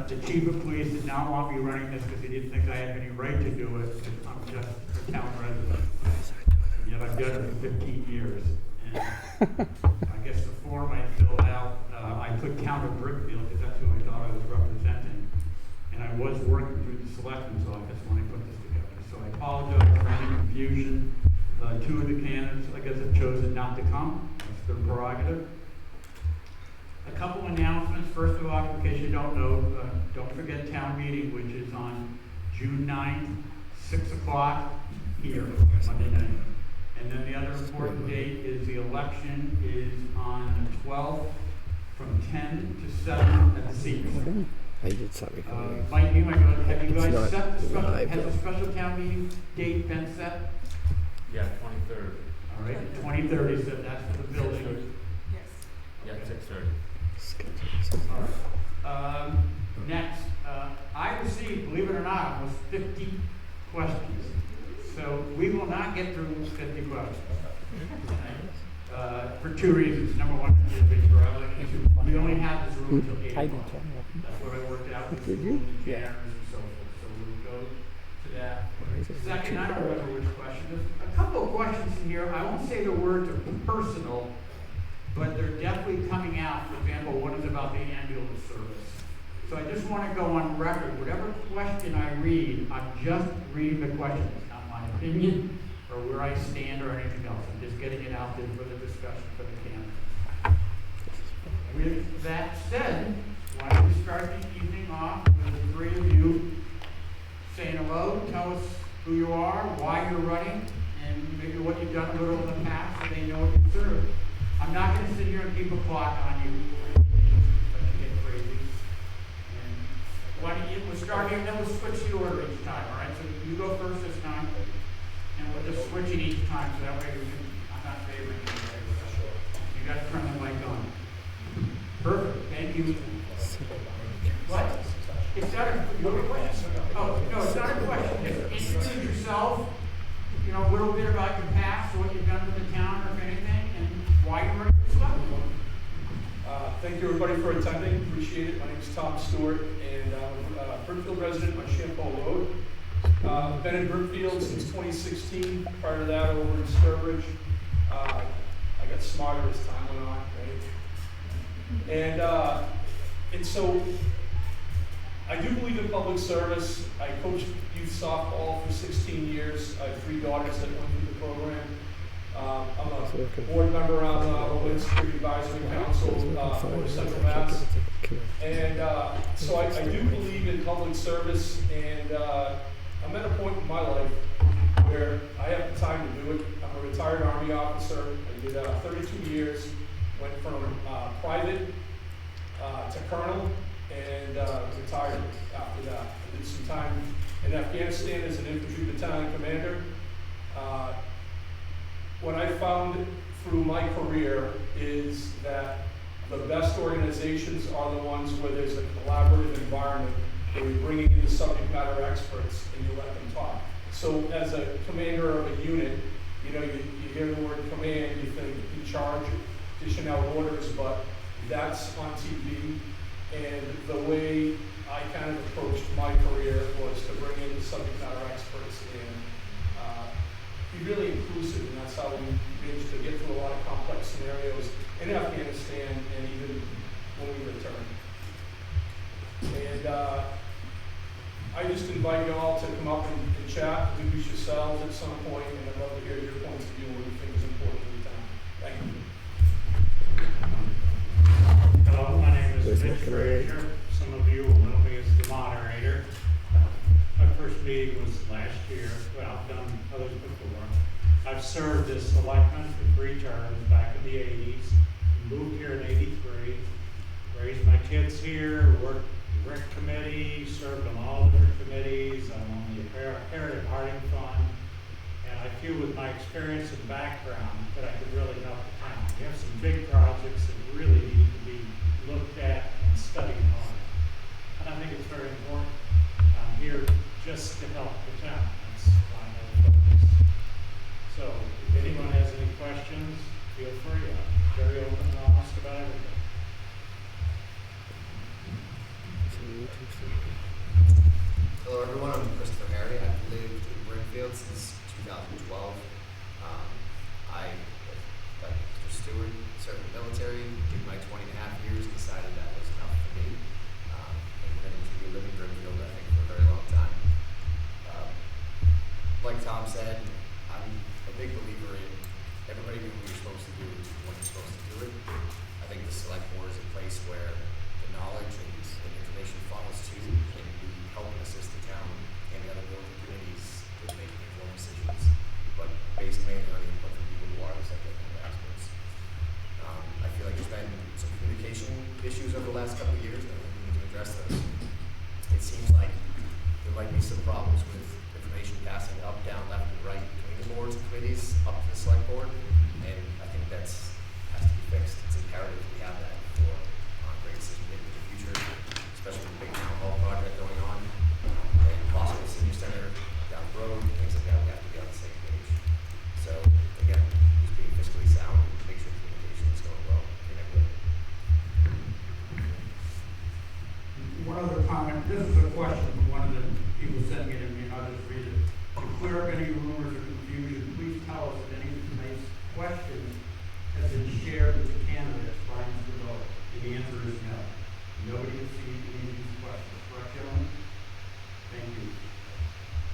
The chief of police did not want me running this because he didn't think I had any right to do it, because I'm just a town resident. And yet I've done it for 15 years. And I guess the form I filled out, I put Town of Brookfield because that's who I thought I was representing. And I was working through the selectman's office when I put this together. So I apologize for any confusion. Two of the candidates, I guess, have chosen not to come. That's their prerogative. A couple announcements. First of all, in case you don't know, don't forget town meeting, which is on June 9th, 6 o'clock here, Monday night. And then the other important date is the election is on the 12th from 10 to 7 at the seats. I did something. Mike, have you It's guys not set the special, live, has though. the special town meeting date been set? Yeah, 23rd. All right, 23rd is set, that's for the building. Yeah, 6:30. Next, I received, believe it or not, almost 50 questions. So we will not get through 50 questions. For two reasons. Number one, we only have this room until 8 o'clock. That's what I worked out with the rules and cameras and so forth. So we'll go to that. Second, I don't remember which question. There's a couple of questions in here. I won't say the words are personal, but they're definitely coming out. For example, one is about the ambulance service. So I just want to go on record. Whatever question I read, I'm just reading the question. It's not my opinion or where I stand or anything else. I'm just getting it out there for the discussion for the candidates. With that said, why don't we start the evening off with the three of you saying hello, tell us who you are, why you're running, and maybe what you've done a little in the past so they know what you serve. I'm not going to sit here and keep a clock on you. Let you get crazy. And why don't we'll start here, and then we'll switch the order each time, all right? So you go first this time, and we'll just switch it each time, so that way I'm not favoring anybody. You got to turn the mic on. Perfect, thank you. What? It's not a question. Oh, no, it's not a question. Just introduce yourself, you know, a little bit about your past, what you've done for the town, or if anything, and why you're running for select board. Thank you, everybody, for attending. Appreciate it. My name is Tom Stewart, and I'm a Brookfield resident on Champeau Road. Been in Brookfield since 2016. Prior to that, over in Sturbridge. I got smarter as time went on, right? And so I do believe in public service. I coached youth softball for 16 years. I have 3 daughters that went through the program. I'm a board member on the Women's Security Advisory Council for Central Mass. And so I do believe in public service, and I'm at a point in my life where I have the time to do it. I'm a retired Army officer. I did 32 years, went from private to colonel, and retired after that. I did some time in Afghanistan as an infantry battalion commander. What I found through my career is that the best organizations are the ones where there's a collaborative environment, where you're bringing in the subject matter experts and you let them talk. So as a commander of a unit, you know, you hear the word command, you think in charge, dishing out orders, but that's on TV. And the way I kind of approached my career was to bring in the subject matter experts and be really inclusive, and that's how we managed to get through a lot of complex scenarios in Afghanistan and even when we returned. And I just invite you all to come up and chat, introduce yourselves at some point, and I'd love to hear your points of view on what you think is important to the town. Thank you. Hello, my name is Mitch Frazier. Some of you will know me as the moderator. My first meeting was last year. Well, I've done others before. I've served as selectman for 3 terms back in the 80s. Moved here in 83. Raised my kids here. Worked the rec committee. Served on all the different committees. I'm on the Heritage Harding Fund. And I feel with my experience and background that I could really help the town. We have some big projects that really need to be looked at and studied hard. And I think it's very important. I'm here just to help the town. That's why I'm focused. So if anyone has any questions, feel free. I'm very open and honest about everything. said, I'm a big believer in everybody doing what you're supposed to do when you're supposed to do it. I think the select board is a place where the knowledge and information funnels to, and we help and assist the town and the other building committees with making informed decisions, but based mainly on the input from people who are the subject matter experts. I feel like there's been some communication issues over the last couple of years, and I think we need to address those. It seems like there might be some problems with information passing up, down, left, and right between the boards and committees up to the select board, and I think that's has to be fixed. It's imperative we have that for great decision making in the future, especially with the big town hall project going on and possible senior center down the road, things like that. We have to be on the same page. So again, just being fiscally sound, make sure communication is going well. One other comment, this is a question from one of the people sending it to me, and I'll just read it. To clear up any rumors or confusion, please tell us if any of today's questions have been shared with the candidates by Mr. Miller. And the answer is no. Nobody has seen any of these questions, correct, gentlemen? Thank you.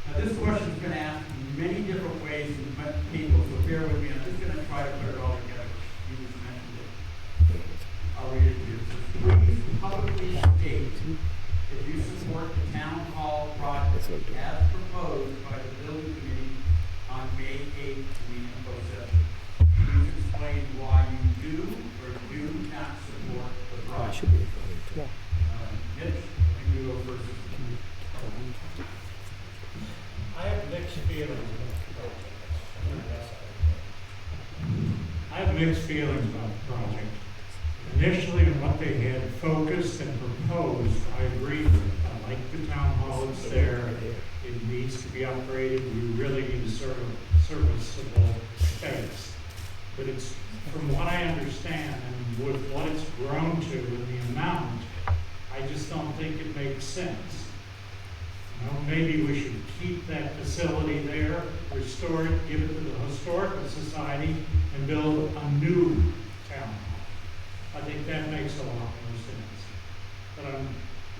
Now, this question's been asked in many different ways from people, so bear with me. I'm just going to try to put it all together. You just mentioned it. I'll read it to you. It says, please publicly state if you support the town hall project as proposed by the building committee on May 8th meeting closed session. Please explain why you do or do not support the project. Mitch, you go first. I have mixed feelings about the project. Initially, on what they had focused and proposed, I agree with it. I like the town hall, it's there. It needs to be upgraded. We really need a serviceable space. But it's, from what I understand and with what it's grown to and the amount, I just don't think it makes sense. You know, maybe we should keep that facility there, restore it, give it to the Historical Society, and build a new town hall. I think that makes a lot more sense. But I've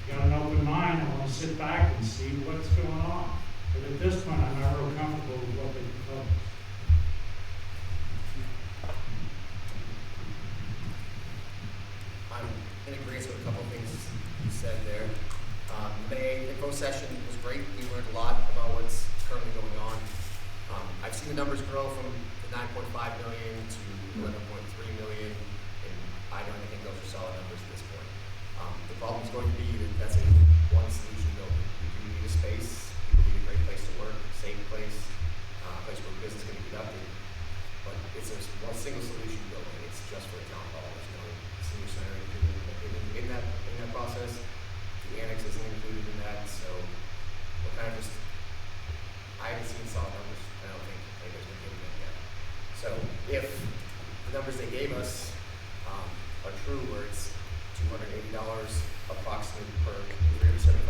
got an open mind. I want to sit back and see what's going on. But at this point, I'm not real comfortable with what they propose. I'm in agreement with a couple of things you said there. The May info session was great. We learned a lot about what's currently going on. I've seen the numbers grow from the 9.5 million to 11.3 million, and I don't think those are solid numbers at this point. The problem is going to be that that's a one solution building. We do need a space. We need a great place to work, safe place, a place where business can be conducted. But it's a one single solution building. It's just for a town hall. There's no senior center included in that process. The annex isn't included in that, so we're kind of just, I haven't seen solid numbers. I don't think anybody's been giving them yet. So if the numbers they gave us are true, where it's $280 approximately per $375,000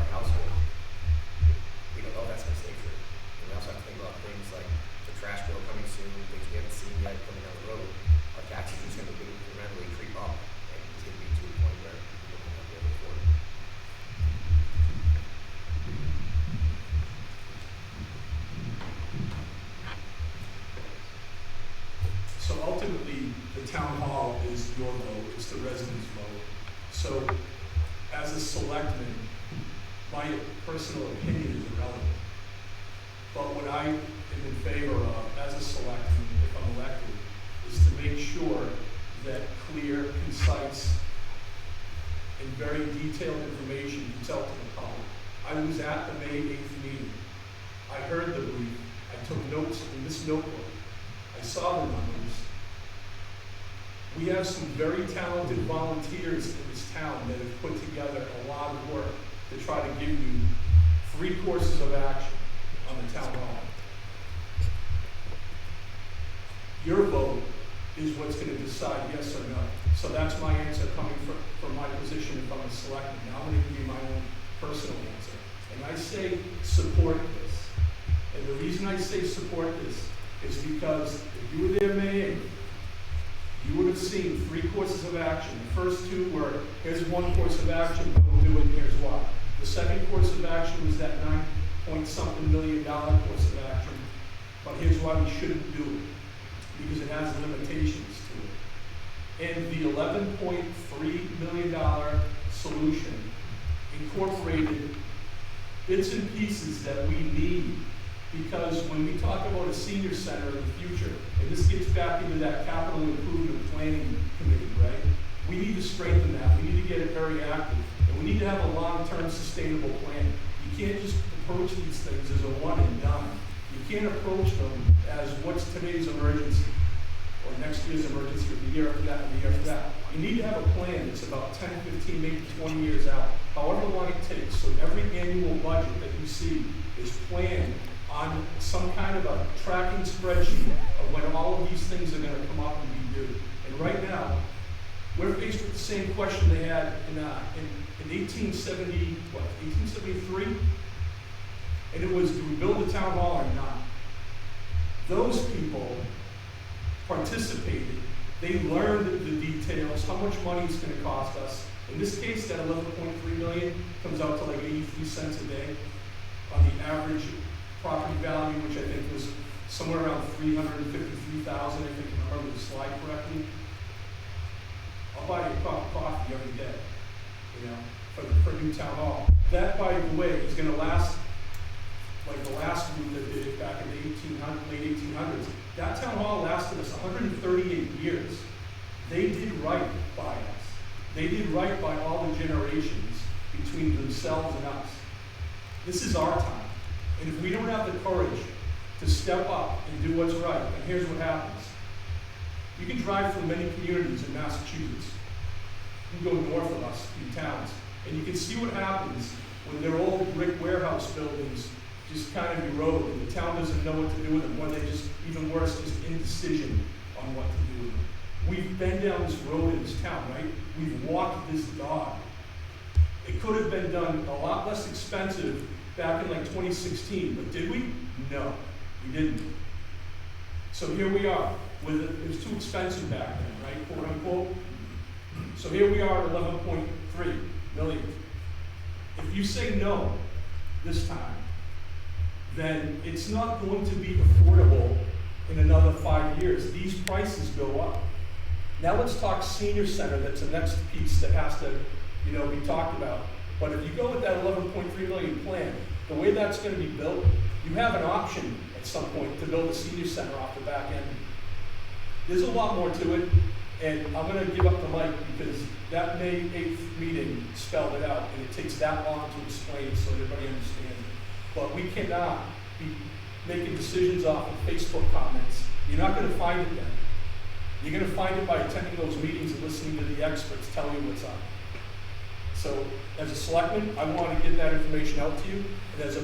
household, we don't know if that's going to stay true. And we also have to think about things like the trash bill coming soon, things we haven't seen yet coming down the road. Our taxes are going to incrementally creep up, and it's going to be to a point where people will not be able to afford it. So ultimately, the town hall is your vote, it's the residents' vote. So as a selectman, my personal opinion is irrelevant. But what I am in favor of as a selectman, if I'm elected, is to make sure that clear, concise, and very detailed information gets out to the public. I was at the May 8th meeting. I heard the brief. I took notes in this notebook. I saw the numbers. We have some very talented volunteers in this town that have put together a lot of work to try to give you 3 courses of action on the town hall. Your vote is what's going to decide yes or no. So that's my answer coming from my position if I'm a selectman. Now I'm going to give you my own personal answer. And I say support this. And the reason I say support this is because if you were there May 8th, you would have seen 3 courses of action. The first 2 were, here's 1 course of action, but we'll do it, and here's why. The second course of action was that $8.something million course of action, but here's why we shouldn't do it, because it has limitations to it. And the $11.3 million solution incorporated bits and pieces that we need, because when we talk about a senior center in the future, and this gets back into that capital improvement planning committee, right? We need to strengthen that. We need to get it very active. And we need to have a long-term sustainable plan. You can't just approach these things as a one and done. You can't approach them as what's today's emergency, or next year's emergency, or the year after that, and the year after that. You need to have a plan that's about 10, 15, maybe 20 years out, however long it takes. So every annual budget that you see is planned on some kind of a tracking spreadsheet of when all of these things are gonna come up and be due. And right now, we're faced with the same question they had in 1870, what, 1873? And it was, do we build a town hall or not? Those people participated. They learned the details, how much money it's gonna cost us. In this case, that 11.3 million comes out to like 83 cents a day on the average property value, which I think was somewhere around 353,000, I think, if I remember the slide correctly. I'll buy you a cup of coffee every day, you know, for new town hall. That, by the way, is gonna last, like the last group that did it back in the late 1800s. That town hall lasted us 138 years. They did right by us. They did right by all the generations between themselves and us. This is our time. And if we don't have the courage to step up and do what's right, and here's what happens. You can drive through many communities in Massachusetts. You can go north of us in towns, and you can see what happens when their old brick warehouse buildings just kind of erode, and the town doesn't know what to do with them, or they just, even worse, just indecision on what to do with them. We've been down this road in this town, right? We've walked this dog. It could have been done a lot less expensive back in like 2016, but did we? No, we didn't. So here we are, it was too expensive back then, right, quote unquote. So here we are at 11.3 million. If you say no this time, then it's not going to be affordable in another 5 years. These prices go up. Now let's talk senior center, that's the next piece that has to, you know, be talked about. But if you go with that 11.3 million plan, the way that's going to be built, you have an option at some point to build a senior center off the back end. There's a lot more to it, and I'm going to give up the mic because that May 8th meeting spelled it out, and it takes that long to explain so everybody understands it. But we cannot be making decisions off of Facebook comments. You're not going to find it then. You're going to find it by attending those meetings and listening to the experts tell you what's up. So as a selectman, I want to get that information out to you. And as a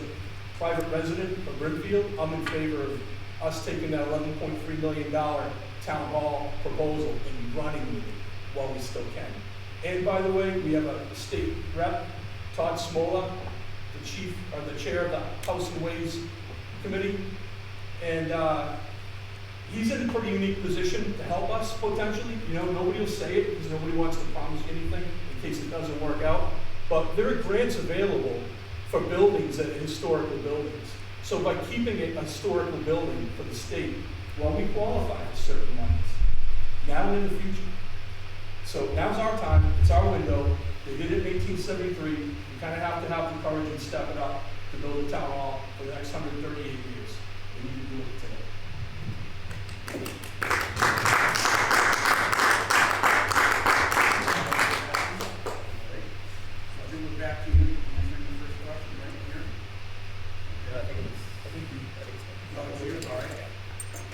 private resident of Brimfield, I'm in favor of us taking that $11.3 million town hall proposal and running with it while we still can. And by the way, we have a state rep, Todd Smola, the chair of the House and Ways Committee. And he's in a pretty unique position to help us potentially. You know, nobody will say it because nobody wants to promise anything in case it doesn't work out. But there are grants available for buildings that are historical buildings. So by keeping it a historical building for the state, well, we qualify for certain monies, now and in the future. So now's our time, it's our window. They did it in 1873. You kind of have to have the courage and step it up to build a town hall for the next 138 years. We need to do it today. I'll bring it back to you, answering the first question right here. Yeah, I think it's All right.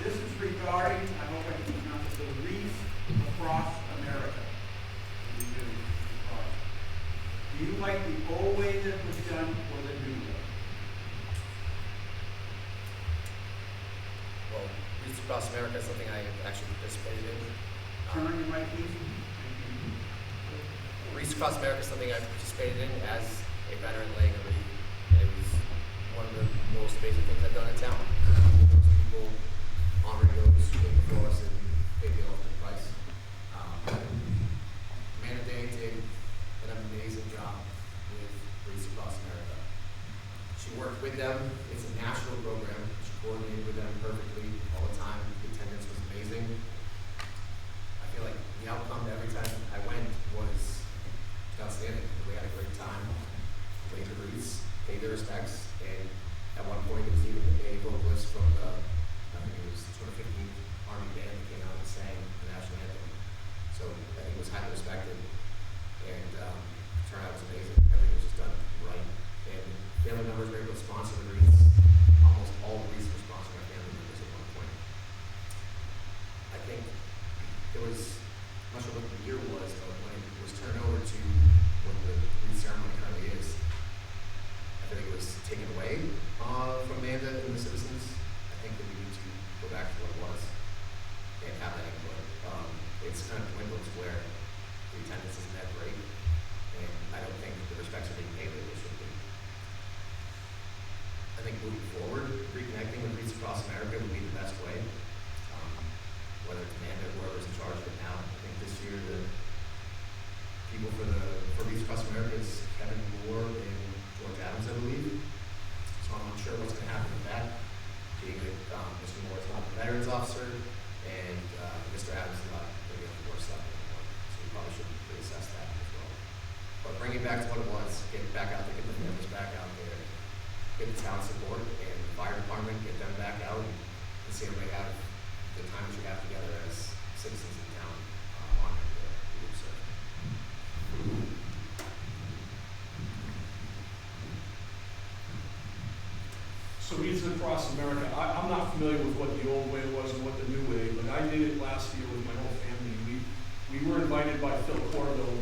This is regarding, I hope I can pronounce it, the Wreath Across America. Do you like the old way that was done or the new way? Well, Wreaths Across America is something I actually participated in. Turn on your mic, please. Wreaths Across America is something I participated in as a veteran laying a wreath. And it was one of the most basic things I've done in town. Those people honoring those who came before us and paid the ultimate price. Amanda Day did an amazing job with Wreaths Across America. She worked with them. It's a national program, which coordinated with them perfectly all the time. The attendance was amazing. I feel like the outcome every time I went was outstanding. We had a great time, played the wreaths, paid their respects, and at one point it was even a vocalist from the, I think it was the 215th Army Band that came out and sang the national anthem. So I think it was highly respected, and turnout was amazing. Everything was just done right. And family members were able to sponsor the wreaths. Almost all the wreaths were sponsored by family members at one point. I think it was, I'm not sure what the year was, but when it was turned over to what the wreath ceremony currently is, I think it was taken away from Amanda and the citizens. I think that we need to go back to what it was and have that input. It's kind of dwindled to where the attendance isn't that great, and I don't think the respects are being paid that they should be. I think moving forward, reconnecting with Wreaths Across America would be the best way. Whether it's Amanda or whoever's in charge of it now. I think this year the people for Wreaths Across America is Kevin Moore and George Adams, I believe. So I'm not sure what's going to happen with that. Being that Mr. Moore is not the veterans officer, and Mr. Adams is not going to be on the board of selectmen anymore. So we probably should reassess that as well. But bring it back to what it was, get it back out there, get the families back out there, get the town support and the fire department, get them back out and see everybody have the time that you have together as citizens of the town on the group serve. So Wreaths Across America, I'm not familiar with what the old way was and what the new way, but I did it last year with my whole family. We were invited by Phil Corville,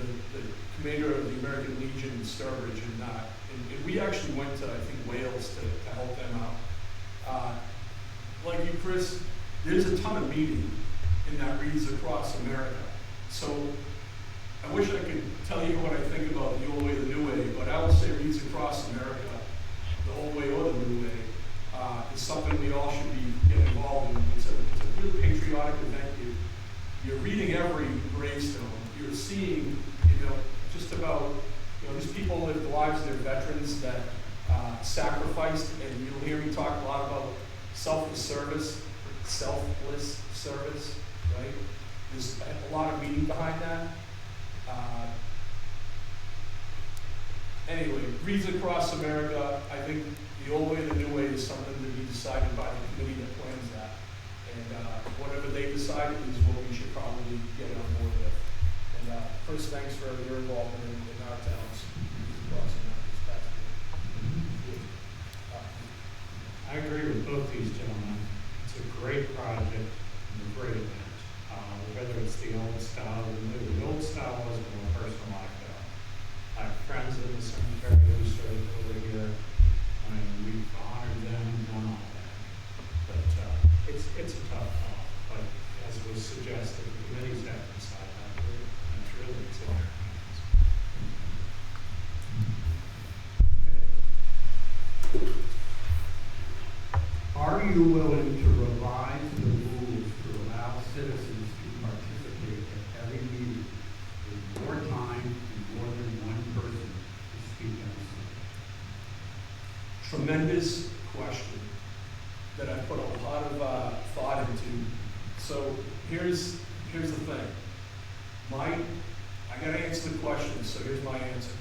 the commander of the American Legion in Sturbridge, and we actually went to, I think, Wales to help them out. Like you, Chris, there's a ton of meaning in that Wreaths Across America. So I wish I could tell you what I think about the old way, the new way, but I will say Wreaths Across America, the old way or the new way, is something we all should be getting involved in. It's a real patriotic event. You're reading every gravestone. You're seeing, just about, these people live the lives of their veterans that sacrificed, and you'll hear me talk a lot about selfless service, right? There's a lot of meaning behind that. Anyway, Wreaths Across America, I think the old way, the new way is something to be decided by the committee that plans that. And whatever they decide is what we should probably get on board with. And first, thanks for your involvement in our towns. Wreaths Across America. That's good. I agree with both these gentlemen. It's a great project and a great event. Whether it's the old style or the new. The old style was more personal like that. I have friends in the cemetery who served over here, and we've honored them and done all that. But it's a tough call. But as was suggested, the committees have to decide that. That's really it's in their hands. Okay. Are you willing to revise the rules to allow citizens to participate at every meeting with more time and more than one person to speak on something? Tremendous question that I put a lot of thought into. So here's the thing. I gotta answer the question, so here's my answer.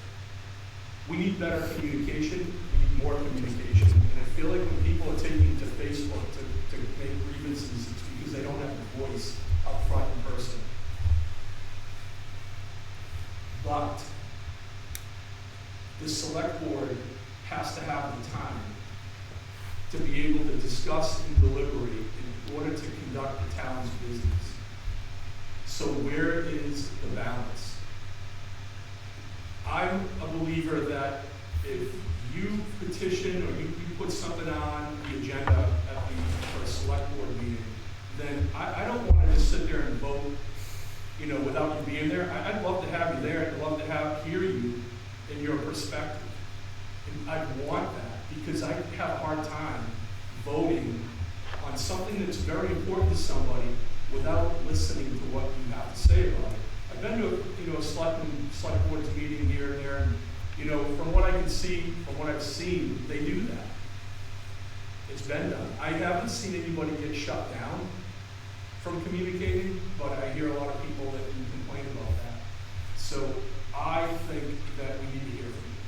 We need better communication, we need more communication. And I feel like when people are taking to Facebook to make grievances, it's because they don't have a voice up front in person. But the select board has to have the time to be able to discuss and deliberate in order to conduct the town's business. So where is the balance? I'm a believer that if you petition or you put something on the agenda for a select board meeting, then I don't want to just sit there and vote, without you being there. I'd love to have you there. I'd love to hear you in your perspective. And I want that because I have a hard time voting on something that's very important to somebody without listening to what you have to say about it. I've been to a select board's meeting here and there, and You know, from what I can see, from what I've seen, they do that. It's been done. I haven't seen anybody get shut down from communicating, but I hear a lot of people that do complain about that. So I think that we need to hear from you.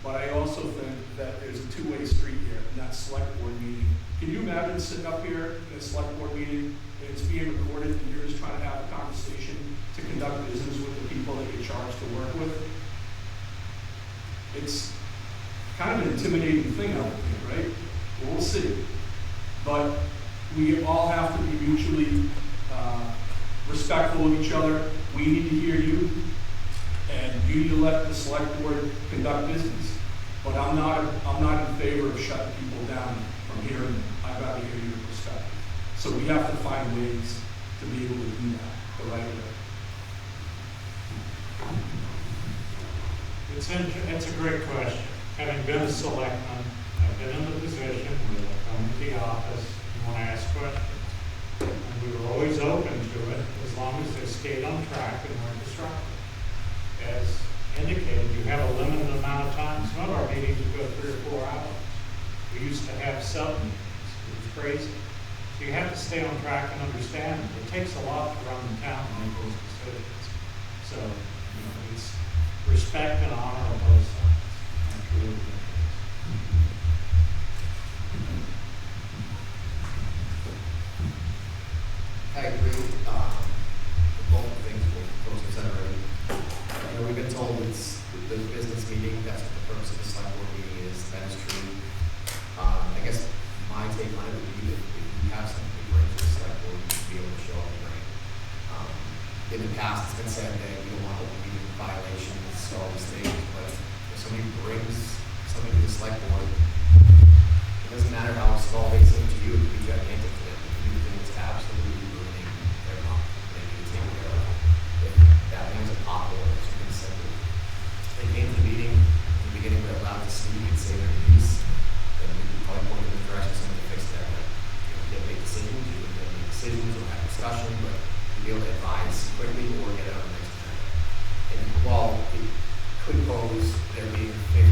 But I also think that there's a two-way street here, and that's select board meeting. Can you imagine sitting up here in a select board meeting, and it's being recorded, and you're just trying to have a conversation to conduct business with the people that you're charged to work with? It's kind of an intimidating thing, I would think, right? Well, we'll see. But we all have to be mutually respectful of each other. We need to hear you, and you need to let the select board conduct business. But I'm not in favor of shutting people down from hearing them. I'd rather hear your perspective. So we have to find ways to be able to do that the right way. It's a great question. Having been a selectman, I've been in the position where I come to the office and want to ask questions. And we were always open to it as long as they stayed on track and weren't disruptive. As indicated, you have a limited amount of time. Some of our meetings would go 3 or 4 hours. We used to have sub-meetings. It was crazy. So you have to stay on track and understand it. It takes a lot to run the town and make those decisions. So, you know, it's respect and honor on both sides. That's really what it is. I agree with both the things folks have said already. You know, we've been told it's the business meeting, that's what the purpose of the select board meeting is. That is true. I guess my take on it would be that if you have something to bring to the select board, you should be able to show up and bring it. In the past, it's been said that you don't want open meeting violations, all these things, but if somebody brings something to the select board, it doesn't matter how small they seem to you, it could be gigantic to them. It could be the thing that's absolutely ruining their month. They need to take care of it. If that means a pothole or something simple. They came to the meeting, in the beginning they're allowed to speak and say their piece, then we could probably point in the direction of somebody to fix that. You can't make decisions, you can make decisions or have discussion, but you'll be able to advise quickly or get out of the next time. And while it could pose there being 50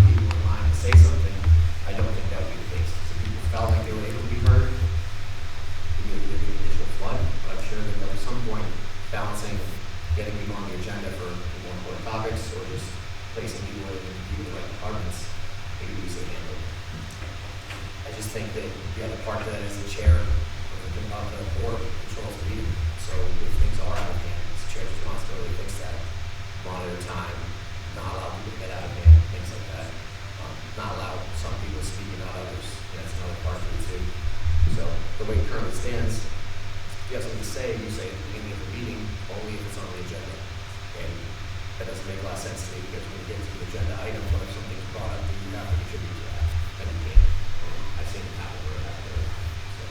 people in line to say something, I don't think that would be the case. So people felt like they were able to be heard. We did the initial flood, but I'm sure that there was some point balancing getting people on the agenda for more important topics or just placing people in the right departments. Maybe we say handle. I just think that the other part of that is the chair of the board controls the meeting. So if things are out of hand, it's the chair's responsibility to fix that. Monitor time, not allow people to get out of hand, things like that. Not allow some people to speak and not others. That's another part of it too. So the way it currently stands, if you have something to say, you say at the beginning of the meeting, only if it's on the agenda. And that doesn't make a lot of sense to me because when you get to the agenda item, what if something's brought up that you have to contribute to that? Then you can't. I've seen it happen where it happened. So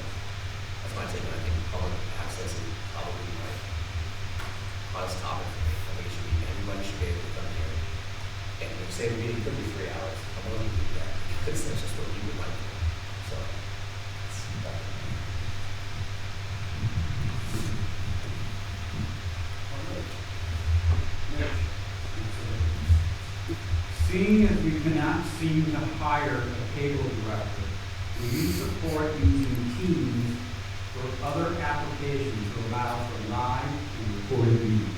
that's my take on it. I think public access is probably my hottest topic for me. I think it should be, everybody should be able to come here. And if you say the meeting could be 3 hours, I'm willing to do that. Because that's just what you would like to do. So, it's that. Seeing as we cannot seem to hire a payroll director, will you support using Teams or other applications to allow for live and recorded meetings?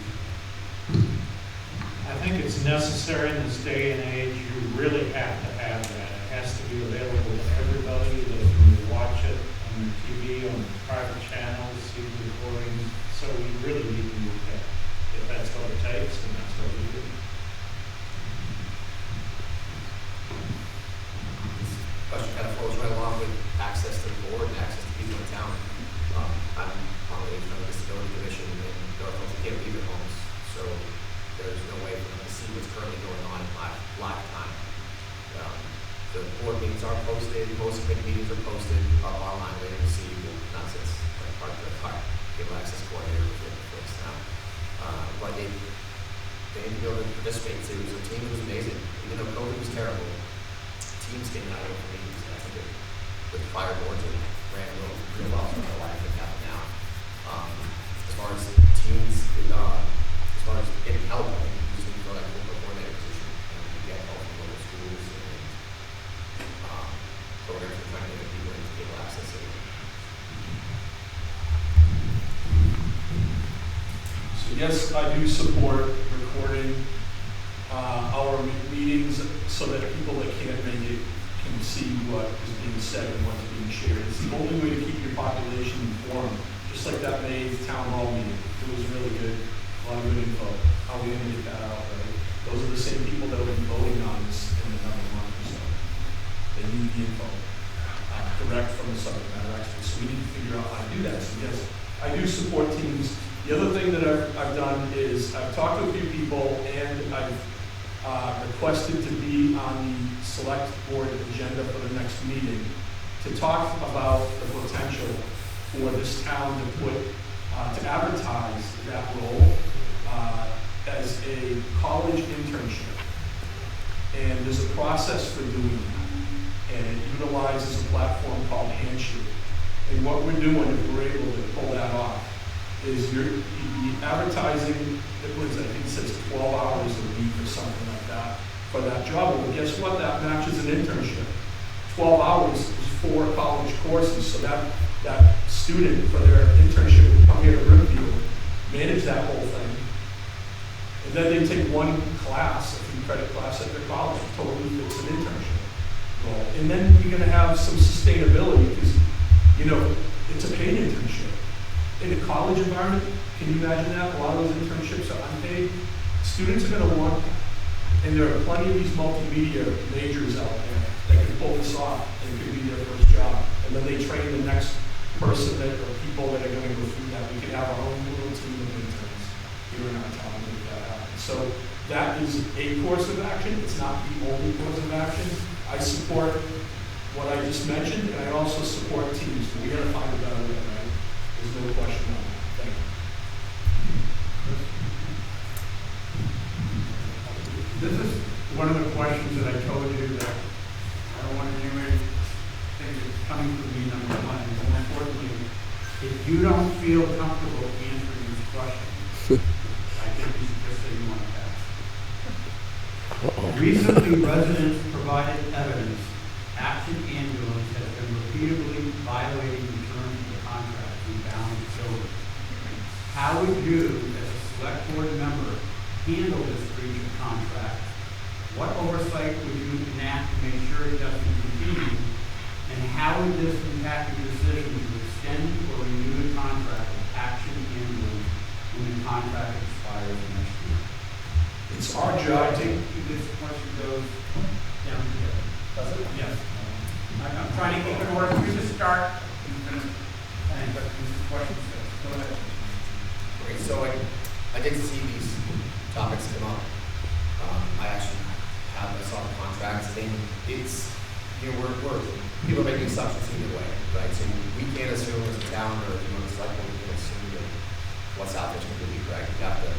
I think it's necessary in this day and age. You really have to have that. It has to be available to everybody that can watch it on their TV, on private channels, see the recordings. So we really need to move that. If that's what it takes, then that's what we do. This question kind of flows right along with access to the board and access to people in town. I'm on the Age Disability Commission in Norfolk. They can't leave their homes, so there's no way for them to see what's currently going on in live time. The board meetings are posted, most committee meetings are posted online later this evening, not since part of the cable access coordinator with folks now. But they need to be able to participate too. So Teams was amazing. Even though COVID was terrible, Teams came out of the meetings, and I think it, with the prior boards, it ran real well for my life and happened now. As far as Teams, as far as getting help, I think you just need to go that corporate coordinator position. yes, I do support recording our meetings so that people that can't make it can see what is being said and what's being shared. It's the only way to keep your population informed, just like that May town hall meeting. It was really good, a lot of good info. How are we gonna get that out, right? Those are the same people that will be voting on this in another month or so. They need the info, direct from the subject matter experts. So we need to figure out how to do that. So yes, I do support teams. The other thing that I've done is I've talked to a few people and I've requested to be on the select board agenda for the next meeting to talk about the potential for this town to put, to advertise that role as a college internship. And there's a process for doing that. And it utilizes a platform called Handshake. And what we're doing, if we're able to pull that off, is you're advertising, I think it says 12 hours a week or something like that for that job. Well, guess what? That matches an internship. 12 hours is 4 college courses, so that student for their internship would come here to Brookfield, manage that whole thing, and then they take one class, a free credit class at their college, totally fits an internship role. And then you're going to have some sustainability because, you know, it's a paid internship. In a college environment, can you imagine that? A lot of those internships are unpaid. Students are going to want, and there are plenty of these multimedia majors out there that can pull this off and could be their first job. And then they train the next person that, or people that are going to go through that. We could have our own little team of interns here in our town to make that happen. So that is a course of action. It's not the only course of action. I support what I just mentioned, and I also support teams. But we got to find a better way, right? There's no question on that. Thank you. This is one of the questions that I told you that I don't want anyone to think it's coming from me, number one. And more importantly, if you don't feel comfortable answering these questions, I think you should just say you want to pass. Recently, residents provided evidence Action Ambulance has been repeatedly violating the terms of the contract we bound to children. How would you, as a select board member, handle this breach of contract? What oversight would you enact to make sure it doesn't continue? And how would this impact your decision to extend or renew the contract with Action Ambulance when the contract expires next year? It's our job to. This question goes down here. Does it? Yes. I'm trying to keep it in order. You just start. You finish. And but this question says, go ahead. Okay, so I did see these topics come up. I actually I saw the contracts, and it's, you know, we're people are making assumptions either way, right? So we can't assume as a town or, you know, it's like we can assume that what's out there is going to be correct. You have to,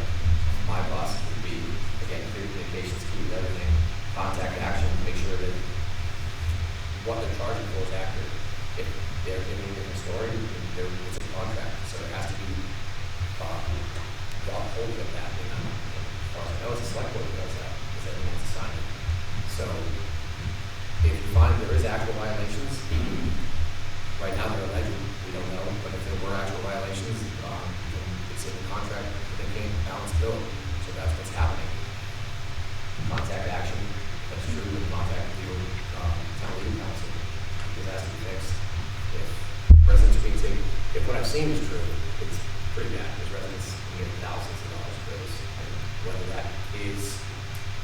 my boss would be, again, clear communications, keep everything, contact Action, make sure that what they're charging for is accurate. If they're giving a different story, it's a contract, so there has to be the upholding of that. And as far as I know, it's a select board that does that, because everyone's assigned it. So if you find there is actual violations, right now they're alleged, we don't know, but if there were actual violations, it's in the contract that they can't balance bill. So that's what's happening. Contact Action, that's true, with contact the town legal council, because it has to be fixed. If residents are being taken, if what I've seen is true, it's pretty bad, because residents get thousands of dollars bills. And whether that is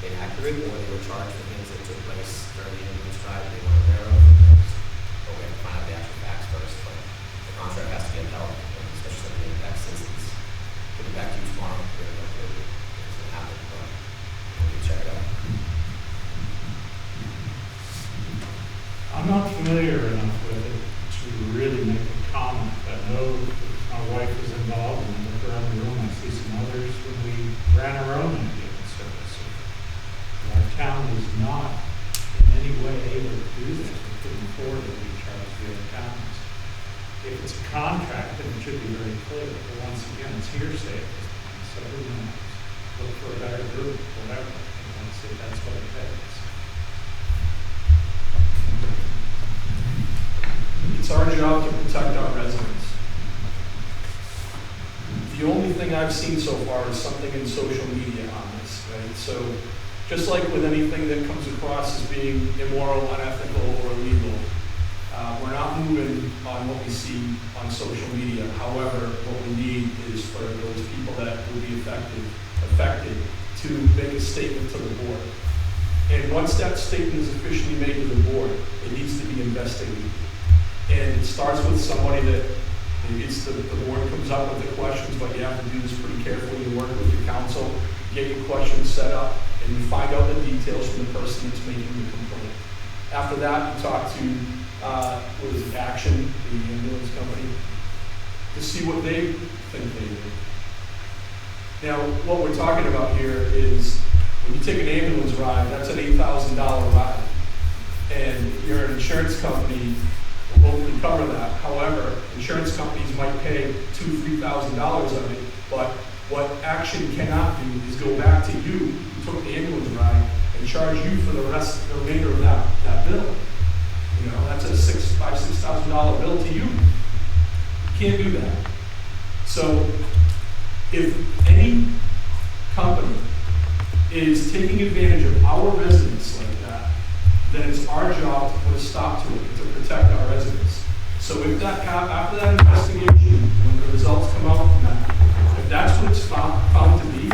inaccurate or they were charged for things that took place during the ambulance drive they weren't aware of, but we have to find out the actual facts first. But the contract has to get held, especially some of the impact systems. We'll be back to you tomorrow. We're going to go through what's going to happen, but we can check it out. I'm not familiar enough with it to really make a comment. I know my wife was involved, and I look around the room, I see some others when we ran our own ambulance service. Our town was not in any way able to do this. We couldn't afford to be charged the other towns. If it's a contract, then it should be very clear. But once again, it's hearsay at this point, so who knows? Look for a better group, whatever. That's what it is. It's our job to protect our residents. The only thing I've seen so far is something in social media on this, right? So just like with anything that comes across as being immoral, unethical, or illegal, we're not moving on what we see on social media. However, what we need is for those people that will be affected to make a statement to the board. And once that statement is officially made to the board, it needs to be investigated. And it starts with somebody that, maybe it's the board comes up with the questions, but you have to do this pretty carefully. You work with your counsel, get your questions set up, and you find out the details from the person that's making the complaint. After that, you talk to, what is it, Action, the ambulance company, to see what they think they do. Now, what we're talking about here is, when you take an ambulance ride, that's an $8,000 ride. And you're an insurance company, will hopefully cover that. However, insurance companies might pay $2,000, $3,000 of it, but what Action cannot do is go back to you, who took the ambulance ride, and charge you for the remainder of that bill. You know, that's a $6,000 bill to you. You can't do that. So, if any company is taking advantage of our residents like that, then it's our job to put a stop to it, to protect our residents. So if after that investigation, when the results come out from that, if that's what it's found to be,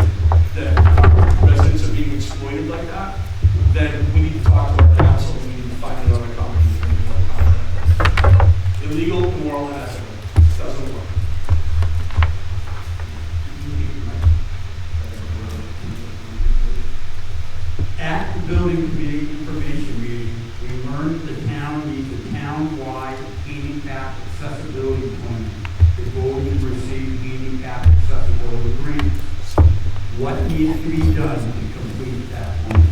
that residents are being exploited like that, then we need to talk to our council, and we need to find another company to make a contract. Illegal, immoral, and unethical. Doesn't work. At the building committee information meeting, we learned the town needs a town-wide handicap accessibility plan before we can receive handicap accessibility grants. What needs to be done to complete that plan?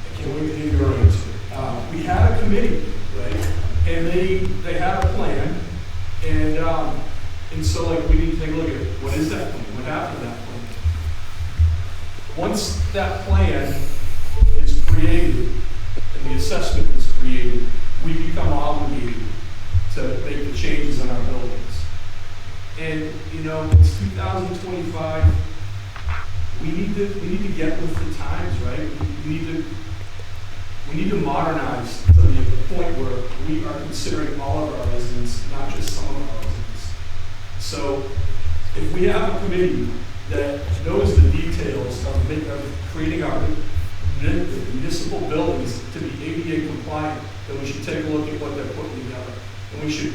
I can't wait to hear your answer. We had a committee, right? And they had a plan, and so like we need to take a look at it. What is that plan? What happened to that plan? Once that plan is created and the assessment is created, we become obligated to make the changes in our buildings. And you know, it's 2025. We need to get with the times, right? We need to modernize to the point where we are considering all of our residents, not just some of our residents. So if we have a committee that knows the details of creating our municipal buildings to be ADA compliant, then we should take a look at what they're putting together. And we should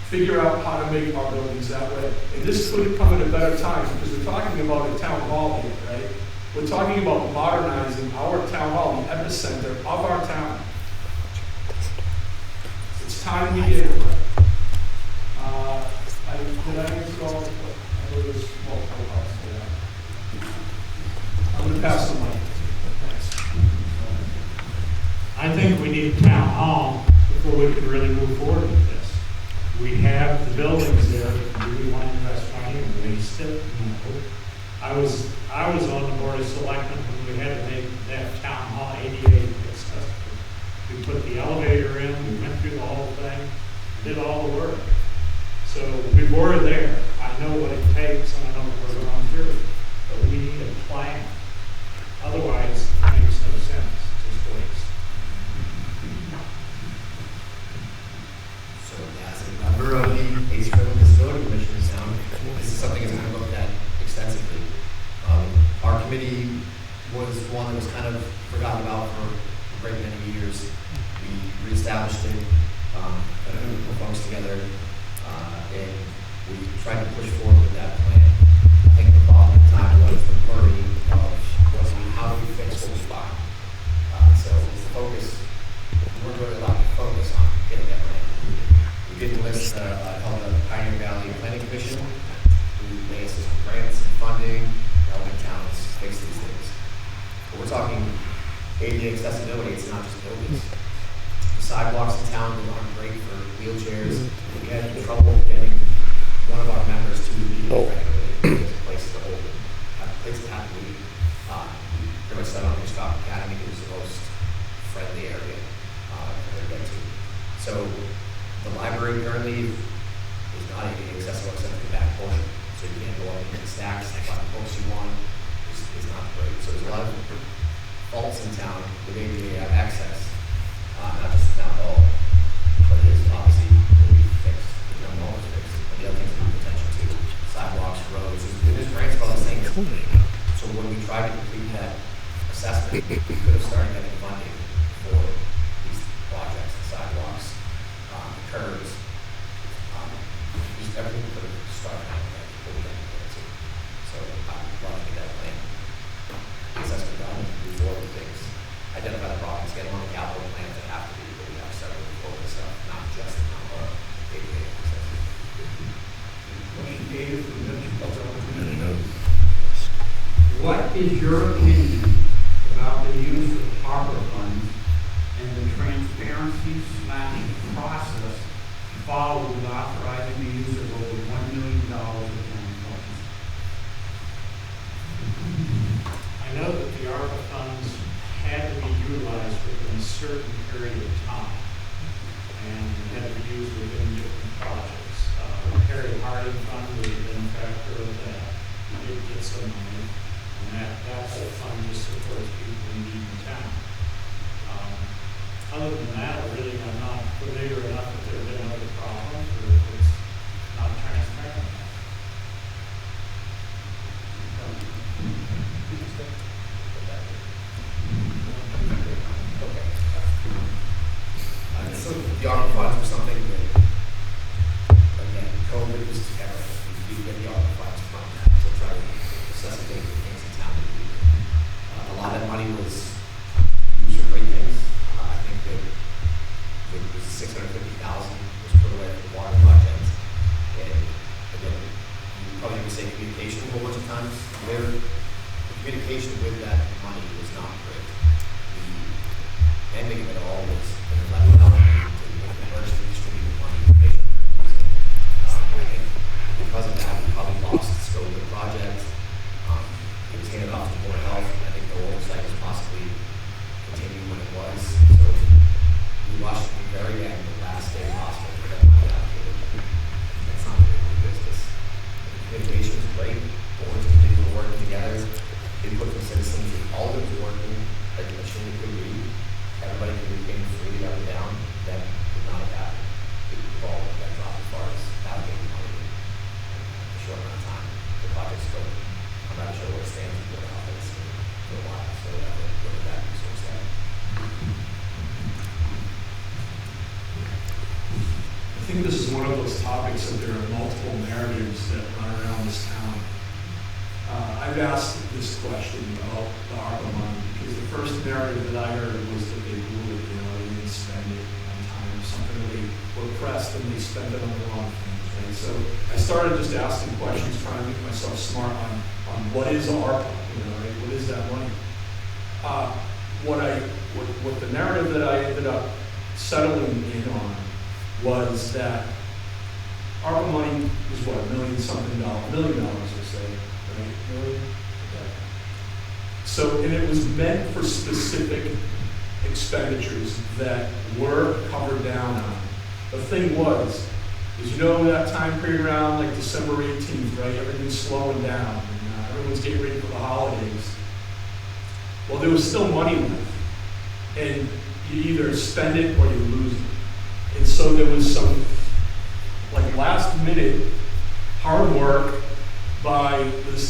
figure out how to make our buildings that way. And this could come at a better time, because we're talking about a town hall here, right? We're talking about modernizing our town hall, the epicenter of our town. It's time we get it right. Did I answer all the questions? I know there's multiple parts to that. I'm going to pass the mic. Thanks. I think we need a town hall before we can really move forward with this. We have the buildings there. Do we want to invest money and waste it? No. I was on the board of selectmen when we had to make that town hall ADA accessible. We put the elevator in, we went through the whole thing, did all the work. So we were there. I know what it takes, and I know what we're going through. But we need a plan. Otherwise, it makes no sense. Just waste. So as a member of the Ace Criminal Disability Commission in town, this is something that's been looked at extensively. Our committee was one that was kind of forgotten about for a great many years. We reestablished it, got a group of folks together, and we tried to push forward with that plan. I think the problem at the time was the worry of how do we fix what we find. So the focus, we're doing a lot of focus on getting that right. We did list called the Pioneer Valley Planning Commission, who may assist with grants and funding, relevant towns fix these things. But we're talking ADA accessibility, it's not just buildings. The sidewalks in town aren't great for wheelchairs. We had trouble getting one of our members to the meeting regularly. There's a place to hold it, a place to have a meeting. We pretty much set up Hitchcock Academy, it was the most friendly area to get to. So the library currently is not ADA accessible except for the back portion. so you can't go up and get stacks, and find the books you want, is not great. So there's a lot of faults in town with ADA access, not just town hall, but it is obviously will be fixed, town hall is fixed, but the other things we pay attention to, sidewalks, roads, there's grants for all those things. So when we tried to complete that assessment, we could have started getting funding for these projects, the sidewalks, the curbs, just everything we could have started out with, but we didn't get to. So I'd love to get that plan, assessment done, move forward with things, identify the problems, get them on the capital plans that have to be, but we have several important stuff, not just the town hall, day-to-day access. Question David from Mitchell. What is your opinion about the use of ARPA funds and the transparency / process followed with authorizing the use of over $1 million of county funds? I know that the ARPA funds had to be utilized within a certain period of time, and had to be used within different projects. The Harry Harding Fund was a benefactor of that. We did get some money, and that whole fund just supports people in need in town. Other than that, I'm not familiar enough that there have been other problems, or if it's not transparent enough. So the ARPA funds were something that, again, COVID was terrible. We did get the ARPA funds from that to try to necessitate the things in town. A lot of that money was used for great things. I think that it was $650,000 was put away for the water project. And again, you probably have to say communication a whole bunch of times. The communication with that money was not great. The ending of it all was an $11 million to emergency distributed money to patient using. I think because of that, we probably lost the scope of the project. It was handed off to Board of Health, and I think the oversight was possibly continued when it was. So we rushed at the very end, the last day possible, to get money allocated. That's not really good business. The communication was great. Boards and committees were working together. Input from citizens, all of it was working like a machine could read. Everybody communicating freely up and down. That did not have happened. The ball got dropped as far as allocating money in a short amount of time. The project's still, I'm not sure where it stands in the office for a while, so we have to look at that resource that. I think this is one of those topics that there are multiple narratives that run around this town. I've asked this question about the ARPA money because the first narrative that I heard was that they blew it, they didn't spend it on time or something. They were pressed and they spent it on the wrong things, right? So I started just asking questions, trying to make myself smart on what is ARPA, right? What is that money? What the narrative that I ended up settling in on was that ARPA money is what, $1 million something, $1 million or say, right? Million? Okay. So, and it was meant for specific expenditures that were covered down on. The thing was, is that time period around like December 18th, right? Everything's slowing down and everyone's getting ready for the holidays. Well, there was still money left. And you either spend it or you lose it. And so there was some like last minute hard work by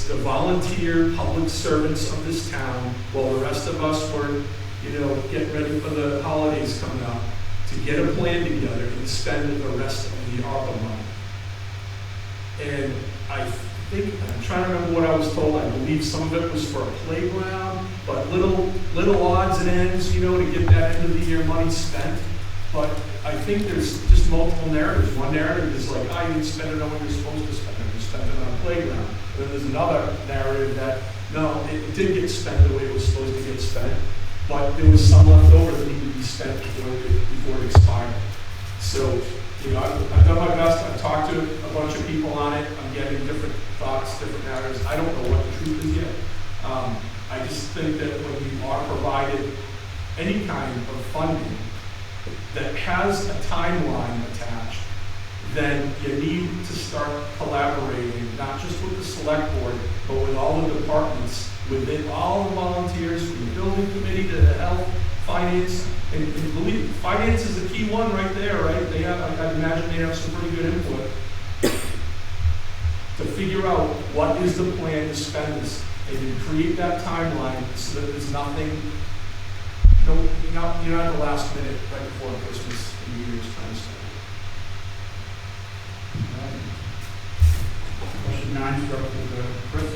the volunteer public servants of this town while the rest of us were, getting ready for the holidays coming up to get a plan together and spend the rest of the ARPA money. And I think, I'm trying to remember what I was told, I believe some of it was for a playground, but little odds and ends, to get that end of the year money spent. But I think there's just multiple narratives. One narrative is like, you didn't spend it on what you're supposed to spend it, you spent it on a playground. And then there's another narrative that, no, it did get spent the way it was supposed to get spent, but there was some left over that needed to be spent before it expired. So, I've done my best. I've talked to a bunch of people on it. I'm getting different thoughts, different narratives. I don't know what the truth is yet. I just think that when you are provided any kind of funding that has a timeline attached, then you need to start collaborating, not just with the select board, but with all the departments, within all the volunteers, from the building committee to the health, finance, and believe, finance is a key one right there, right? They have, I imagine they have some pretty good input to figure out what is the plan to spend this, and you create that timeline so that there's nothing, you're not at the last minute right before Christmas and New Year's trying to spend it. Question 9 starts with Chris.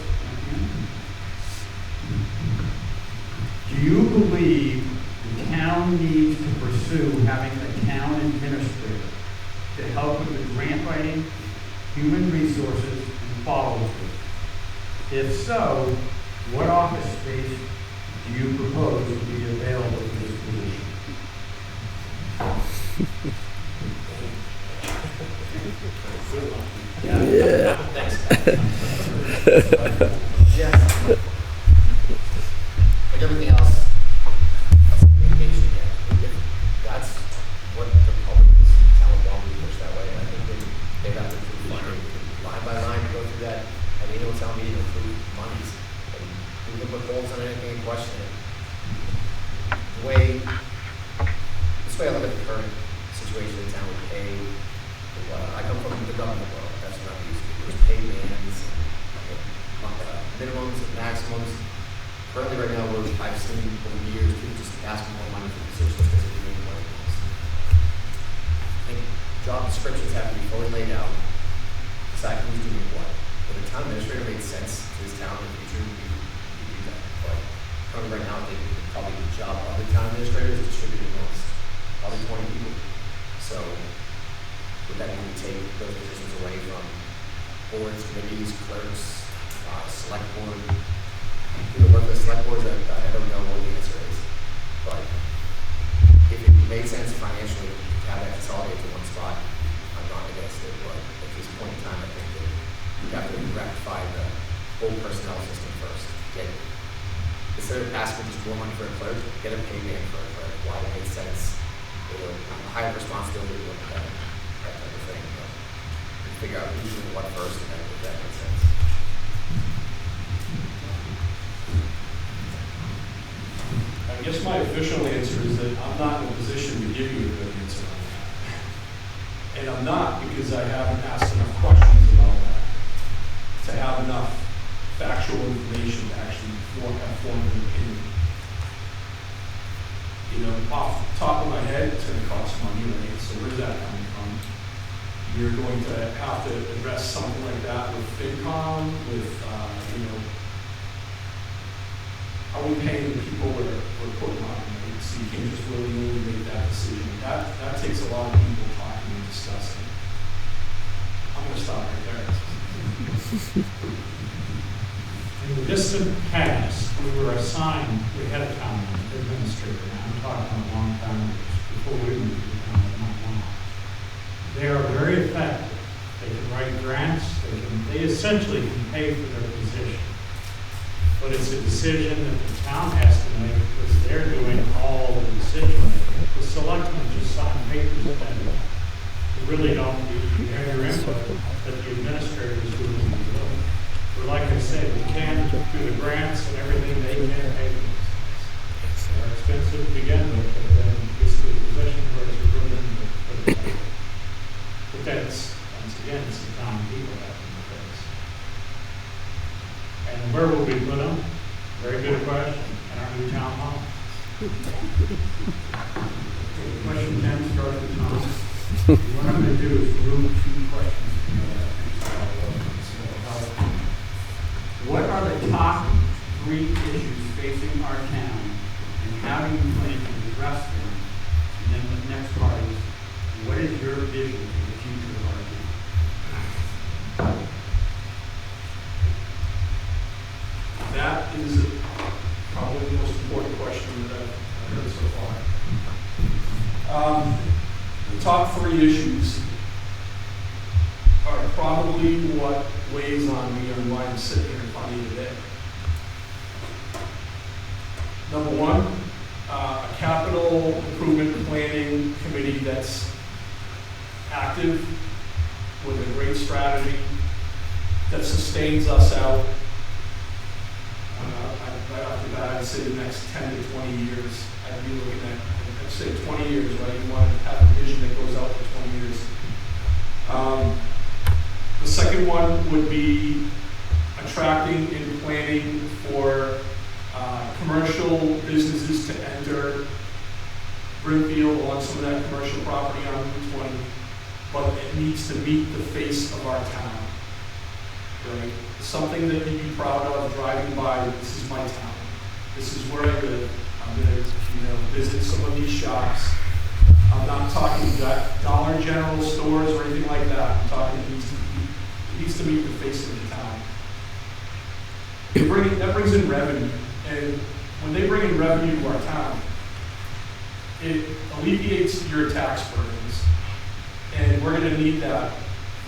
Do you believe the town needs to pursue having a town administrator to help with the grant writing, human resources, and follow-through? If so, what office space do you propose to be available for this position? Yeah. Like everything else, communication, that's what the public is telling them to push that way. I think they have to prove line by line, go through that, at the annual town meeting, approve monies, and we can put holes on anything and question it. This way I look at the current situation in town with pay. I come from the government world, that's what I'm used to. There's pay bands, minimums and maximums. Currently, right now, I've seen over the years people just asking more money for positions because they're doing more things. I think job descriptions have to be fully laid out, decide who's doing what. If a town administrator made sense to this town in the future, we do that. But currently, right now, I think probably the job of the town administrator is distributed amongst probably 20 people. So, would that mean we take those positions away from boards, committees, clerks, select board? What the select boards, I don't know what the answer is. But if it made sense financially to have that consolidated to one spot, I'm not against it. But at this point in time, I think that we have to rectify the whole personnel system first. Instead of asking just more money for a clerk, get a pay band for a clerk. Why it makes sense. Higher responsibility to look at that type of thing. But figure out who's doing what first, and then if that makes sense. I guess my official answer is that I'm not in a position to give you a good answer on that. And I'm not because I haven't asked enough questions about that, to have enough factual information to actually have formed an opinion. You know, off the top of my head, it's going to cost money, right? So where's that coming from? You're going to have to address something like that with FinCom, with, are we paying the people we're putting on, right? So you can't just willy-nilly make that decision. That takes a lot of people talking and discussing. I'm going to stop right there. In the distant past, we were assigned, we had a town administrator, and I'm talking a long time before we moved to town, not now. They are very effective. They can write grants, they essentially can pay for their position. But it's a decision that the town has to make because they're doing all the decision making. The selectmen just sign papers and you really don't have your input that the administrator is doing the work. But like I said, we can do the grants and everything they can pay for. They're expensive to begin with, but then it's the position where it's really good. But that's, once again, it's the town people that can do this. And where will we put them? Very good question. In our new town hall. Question 10 starts with Tom. What I'm going to do is group 2 questions together. What are the top 3 issues facing our town, and how do you plan to address them? And then the next part is, what is your vision for the future of our town? That is probably the most important question that I've heard so far. The top 3 issues are probably what weighs on me and why I'm sitting here in front of you today. Number 1, a capital improvement planning committee that's active with a great strategy that sustains us out. After that, I'd say the next 10 to 20 years, I'd be looking at, I'd say 20 years, right? You want to have a vision that goes out for 20 years. The second one would be attracting and planning for commercial businesses to enter Brimfield on some of that commercial property on Route 20, but it needs to meet the face of our town, right? Something that you'd be proud of driving by. This is my town. This is where I live. I'm gonna, visit some of these shops. I'm not talking Dollar General stores or anything like that. I'm talking it needs to meet the face of the town. That brings in revenue, and when they bring in revenue to our town, it alleviates your tax burdens, and we're going to need that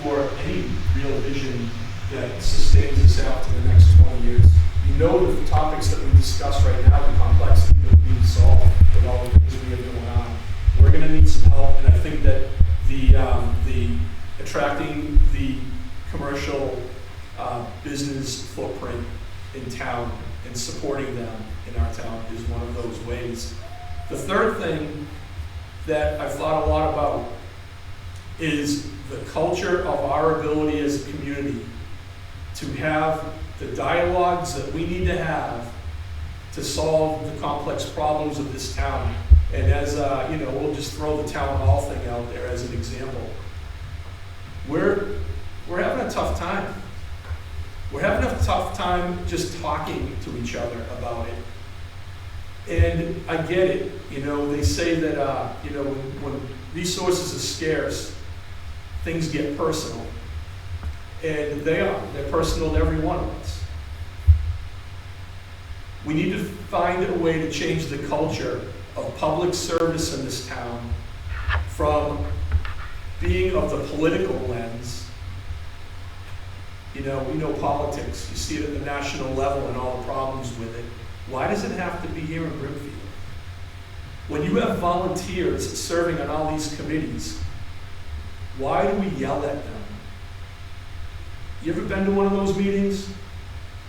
for any real vision that sustains us out to the next 20 years. You know the topics that we discuss right now, the complexity that we need to solve with all the things we have going on. We're going to need some help, and I think that the attracting the commercial business footprint in town and supporting them in our town is one of those ways. The third thing that I've thought a lot about is the culture of our ability as a community to have the dialogues that we need to have to solve the complex problems of this town. And as, we'll just throw the town hall thing out there as an example. We're having a tough time. We're having a tough time just talking to each other about it. And I get it, they say that, when resources are scarce, things get personal. And they're personal to every one of us. We need to find a way to change the culture of public service in this town from being of the political lens. We know politics. You see it at the national level and all the problems with it. Why does it have to be here in Brimfield? When you have volunteers serving on all these committees, why do we yell at them? You ever been to one of those meetings?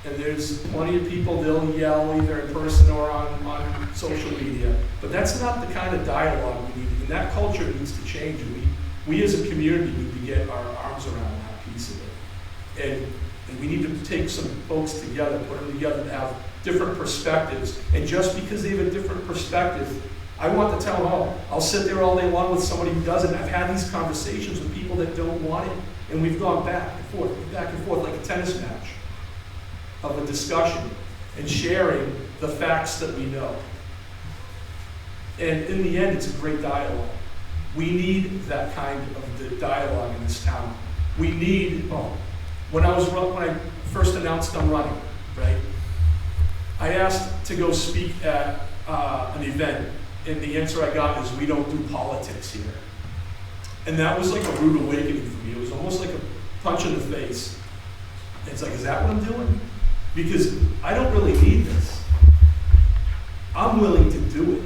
And there's plenty of people, they'll yell either in person or on social media. But that's not the kind of dialogue we need. And that culture needs to change. We as a community need to get our arms around that piece of it. And we need to take some folks together, put them together to have different perspectives. And just because they have a different perspective, I want the town hall. I'll sit there all day long with somebody who doesn't. I've had these conversations with people that don't want it. And we've gone back and forth like a tennis match of a discussion and sharing the facts that we know. And in the end, it's a great dialogue. We need that kind of dialogue in this town. We need, when I first announced I'm running, right? I asked to go speak at an event, and the answer I got is, we don't do politics here. And that was like a rude awakening for me. It was almost like a punch in the face. And it's like, is that what I'm doing? Because I don't really need this. I'm willing to do it.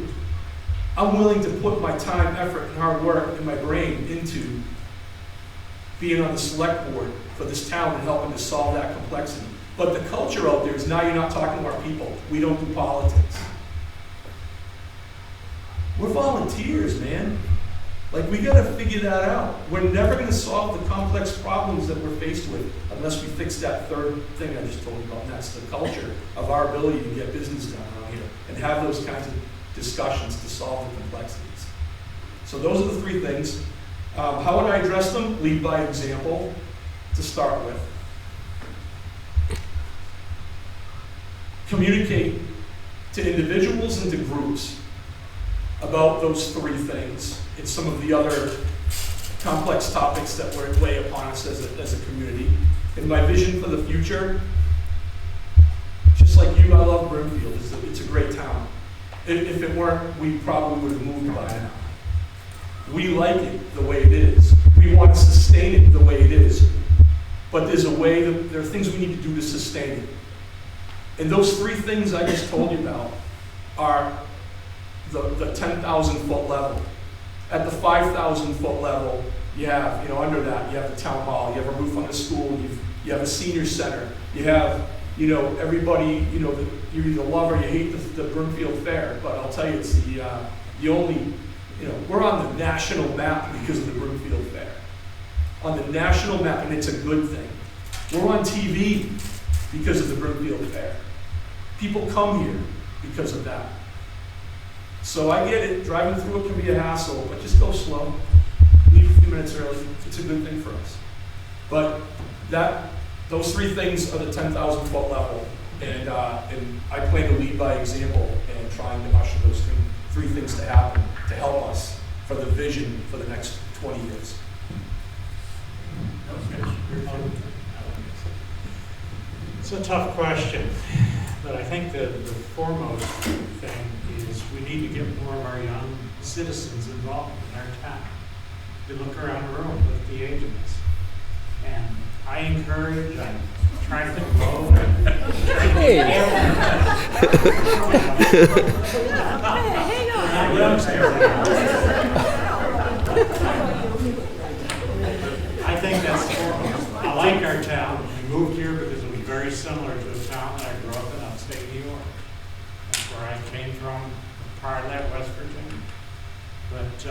I'm willing to put my time, effort, and hard work and my brain into being on the select board for this town and helping to solve that complexity. But the culture out there is, now you're not talking to our people. We don't do politics. We're volunteers, man. Like, we gotta figure that out. We're never gonna solve the complex problems that we're faced with unless we fix that third thing I just told you about, and that's the culture of our ability to get business done around here and have those kinds of discussions to solve the complexities. So those are the three things. How would I address them? Lead by example to start with. Communicate to individuals and to groups about those three things. It's some of the other complex topics that weigh upon us as a community. And my vision for the future, just like you, I love Brimfield. It's a great town. If it weren't, we probably would have moved by now. We like it the way it is. We want to sustain it the way it is. But there's a way that there are things we need to do to sustain it. And those three things I just told you about are the 10,000 foot level. At the 5,000 foot level, you have, under that, you have the town hall, you have a roof on the school, you have a senior center, you have, everybody, you either love or you hate the Broomfield Fair, but I'll tell you, it's the only, we're on the national map because of the Broomfield Fair. On the national map, and it's a good thing. We're on TV because of the Broomfield Fair. People come here because of that. So I get it, driving through it can be a hassle, but just go slow. Leave a few minutes early, it's a good thing for us. But those three things are the 10,000 foot level, and I plan to lead by example and trying to usher those three things to happen to help us for the vision for the next 20 years. It's a tough question, but I think the foremost thing is we need to get more of our young citizens involved in our town. You look around the room, look at the age of us. And I encourage, I try to promote. I think that's foremost. I like our town. We moved here because it was very similar to the town that I grew up in upstate New York. That's where I came from, part of that, West Virginia. But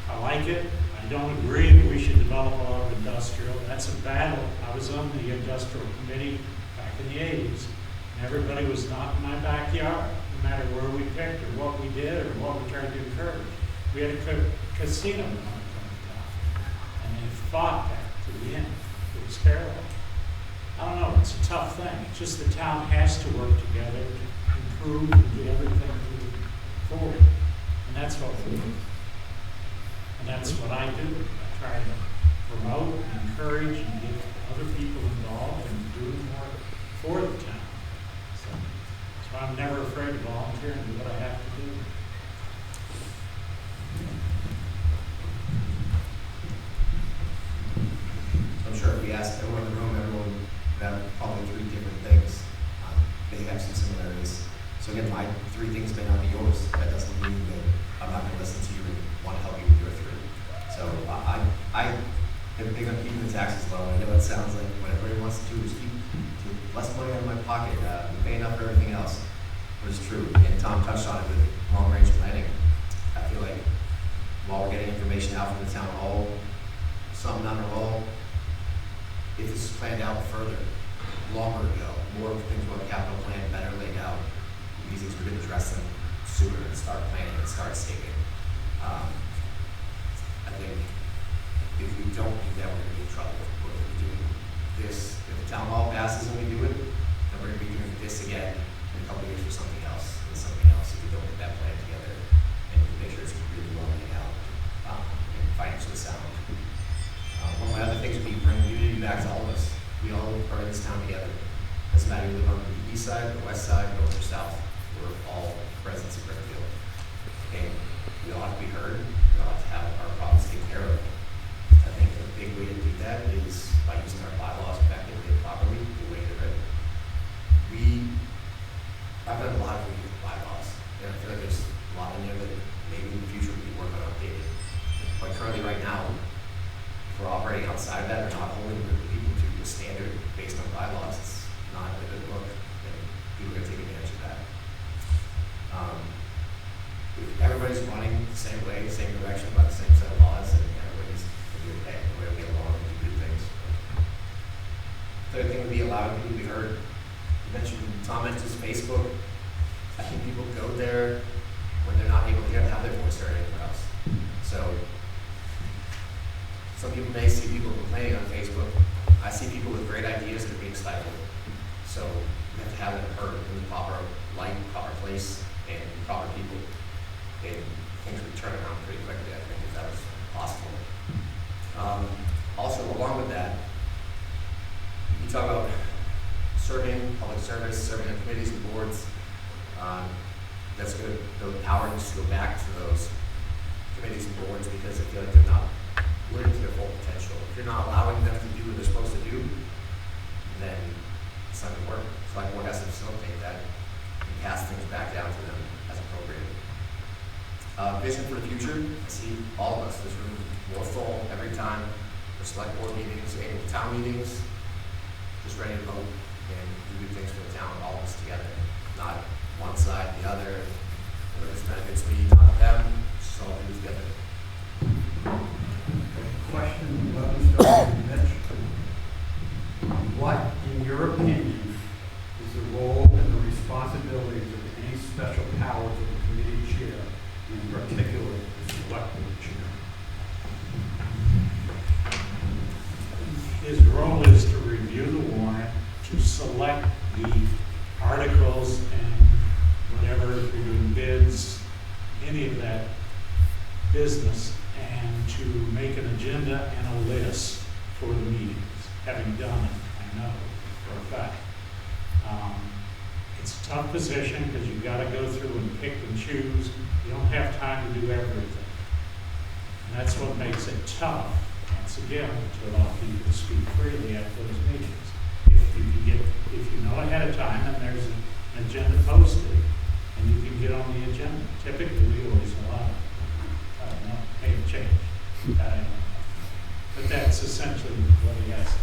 I like it. I don't agree that we should develop a lot of industrial. That's a battle. I was on the industrial committee back in the 80s. And everybody was not in my backyard, no matter where we picked or what we did or what we tried to encourage. We had a casino in town. And they fought that to the end. It was terrible. I don't know, it's a tough thing. It's just the town has to work together to improve and get everything moving forward. And that's what we do. And that's what I do. I try to promote and encourage and get other people involved and do more for the town. So I'm never afraid to volunteer and do what I have to do. I'm sure if we asked everyone in the room, everyone would have probably three different things. They have some similarities. So again, my three things may not be yours. That doesn't mean that I'm not going to listen to you and want to help you with your three. So I am big on keeping the taxes low. I know it sounds like what everybody wants to do is keep less money out of my pocket, paying up for everything else. But it's true. And Tom touched on it with long-range planning. I feel like while we're getting information out from the town hall, some, not all, if this is planned out further, longer ago, more things about capital plan, better laid out, these things we could address them sooner and start planning and start saving. I think if we don't do that, we're going to be in trouble. We're going to be doing this. If the town hall passes and we do it, then we're going to be doing this again in a couple of years for something else and something else if we don't get that plan together and make sure it's really well laid out and financially sound. One of my other things would be bring unity back to all of us. We all are in this town together. Doesn't matter if you live on the east side, the west side, north or south. We're all residents of Broomfield. And we all have to be heard. We all have to have our problems taken care of. I think a big way to do that is by using our bylaws effectively and properly, the way they're written. I've done a lot of reading of bylaws, and I feel like there's a lot in there that maybe in the future we can work on updating. But currently right now, if we're operating outside of that, we're not holding people to the standard based on bylaws. It's not a good look, and people are going to take advantage of that. Everybody's running the same way, same direction, by the same set of laws, and everybody's going to be okay. We're going to get along and do good things. Third thing would be allowing people to be heard. Tom mentions Facebook. I think people go there when they're not able to have their voice heard anywhere else. So some people may see people complaining on Facebook. I see people with great ideas that are being stifled. So we have to have them heard in the proper light, proper place, and proper people. And things would turn around pretty quickly, I think, if that was possible. Also, along with that, you talk about serving, public service, serving on committees and boards. That's good. The power needs to go back to those committees and boards because I feel like they're not living to their full potential. If you're not allowing them to do what they're supposed to do, then it's not going to work. Select board has to facilitate that and pass things back down to them as appropriate. Vision for the future. I see all of us, this room, more full every time, for select board meetings, annual town meetings, just ready to vote and do good things for the town, all of us together, not one side, the other, whether this benefits me, not them, just all do together. Question, let me start with Mitch. What, in your opinion, is the role and the responsibilities of any special powers of the committee chair, in particular the select board chair? His role is to review the warrant, to select the articles and whatever, if you're doing bids, any of that business, and to make an agenda and a list for the meetings. Having done it, I know for a fact. It's a tough position because you've got to go through and pick and choose. You don't have time to do everything. And that's what makes it tough, once again, to allow people to speak freely at those meetings. If you know ahead of time and there's an agenda posted, and you can get on the agenda. Typically, we always allow it. No, make a change. But that's essentially what he has to do.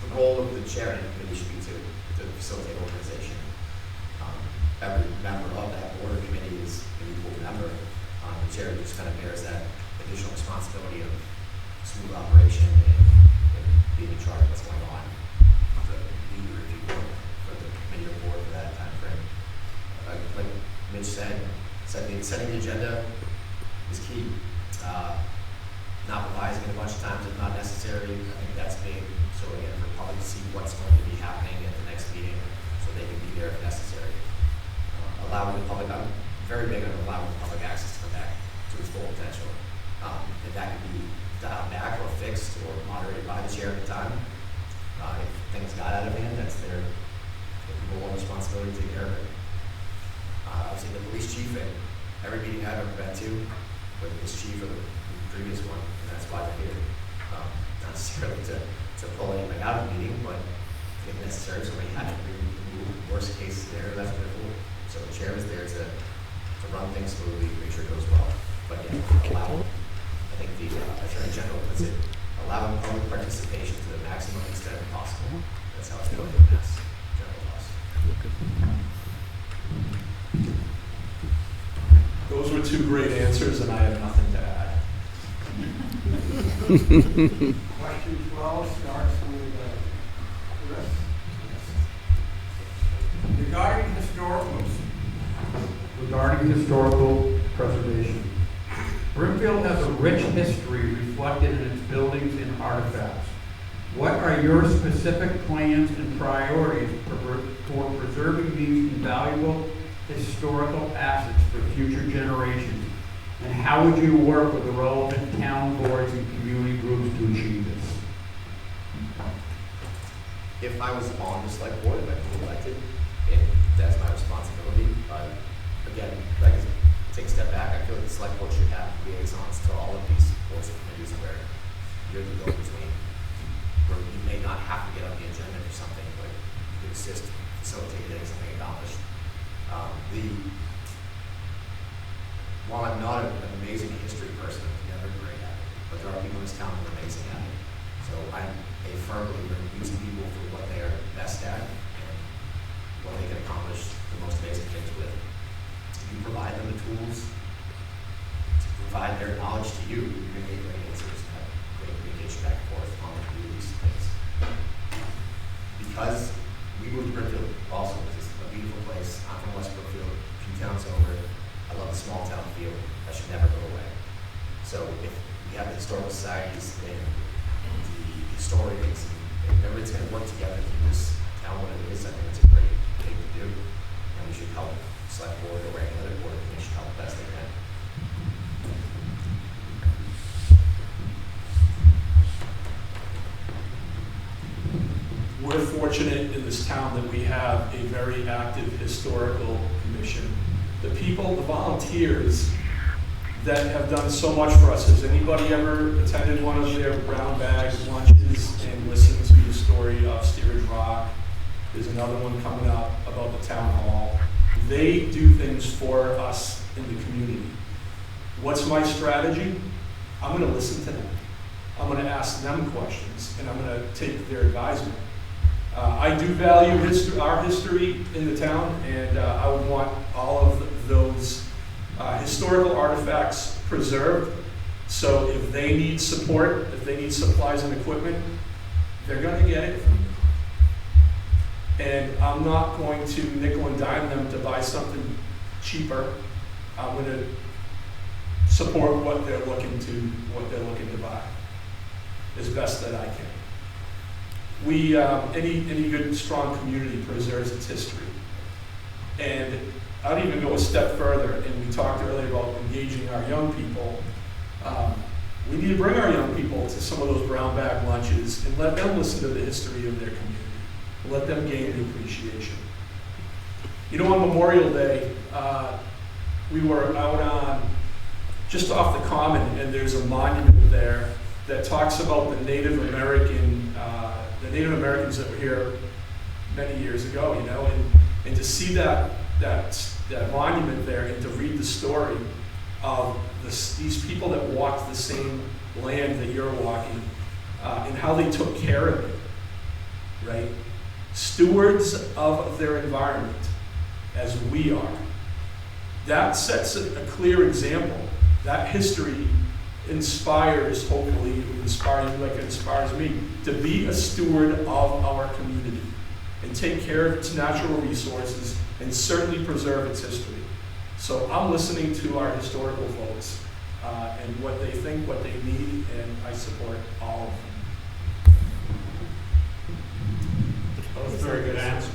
The role of the chair and the committee should be to facilitate organization. Every member of that board or committee is an equal member. The chair just kind of bears that additional responsibility of smooth operation and being in charge of what's going on. The leader, if you will, for the committee or board for that time frame. Like Mitch said, setting the agenda is key. Not revising it a bunch of times if not necessary. I think that's big. So again, for the public to see what's going to be happening at the next meeting, so they can be there if necessary. Allowing the public, I'm very big on allowing the public access to come back to its full potential. If that can be dialed back or fixed or moderated by the chair at the time. If things got out of hand, that's their people want responsibility to take care of it. Obviously, the police chief at every meeting I've ever been to, with this chief or the previous one, and that's why they're here. Not necessarily to pull anything out of the meeting, but if necessary, somebody had to remove worst case scenario, that's pretty cool. So the chair is there to run things smoothly, make sure it goes well. But yeah, I think the Attorney General puts it, allowing public participation to the maximum extent possible. That's how it's put in Mass General laws. Those were two great answers, and I have nothing to add. Question 12 starts with Chris. Regarding historical preservation. Brimfield has a rich history reflected in its buildings and artifacts. What are your specific plans and priorities for preserving these invaluable historical assets for future generations? And how would you work with the relevant town boards and community groups to achieve this? If I was on the select board, if I was elected, that's my responsibility. Again, like, take a step back, I feel like the select board should have liaisons to all of these boards and committees where you're the go-between, where you may not have to get on the agenda for something, but you can assist, facilitate getting something accomplished. While I'm not an amazing history person, I'm never great at it, but there are people in this town who are amazing at it. So I'm a firm believer in using people for what they are best at and what they can accomplish the most amazing things with. If you provide them the tools to provide their knowledge to you, you're going to get great answers and have great communication back and forth on these things. Because we moved to Brimfield also, because it's a beautiful place. I'm from West Brookfield, a few towns over. I love the small town feel. That should never go away. So if we have the historical societies and the historians, and everybody's going to work together to keep this town what it is, I think it's a great thing to do. And we should help select board or any other board, they should help the best they can. We're fortunate in this town that we have a very active historical commission. The people, the volunteers that have done so much for us. Has anybody ever attended one of their brown bag lunches and listened to the story of Steerage Rock There's another one coming up about the town hall. They do things for us in the community. What's my strategy? I'm gonna listen to them. I'm gonna ask them questions, and I'm gonna take their advisement. I do value our history in the town, and I would want all of those historical artifacts preserved. So if they need support, if they need supplies and equipment, they're gonna get it from me. And I'm not going to nickel and dime them to buy something cheaper. I'm gonna support what they're looking to buy as best that I can. We, any good, strong community preserves its history. And I'd even go a step further, and we talked earlier about engaging our young people. We need to bring our young people to some of those brown bag lunches and let them listen to the history of their community. Let them gain the appreciation. You know, on Memorial Day, we were out on, just off the Common, and there's a monument there that talks about the Native Americans that were here many years ago, you know, and to see that monument there and to read the story of these people that walked the same land that you're walking, and how they took care of it, right? Stewards of their environment, as we are. That sets a clear example. That history inspires, hopefully, it will inspire you like it inspires me, to be a steward of our community and take care of its natural resources and certainly preserve its history. So I'm listening to our historical folks and what they think, what they need, and I support all of them. Those very good answers.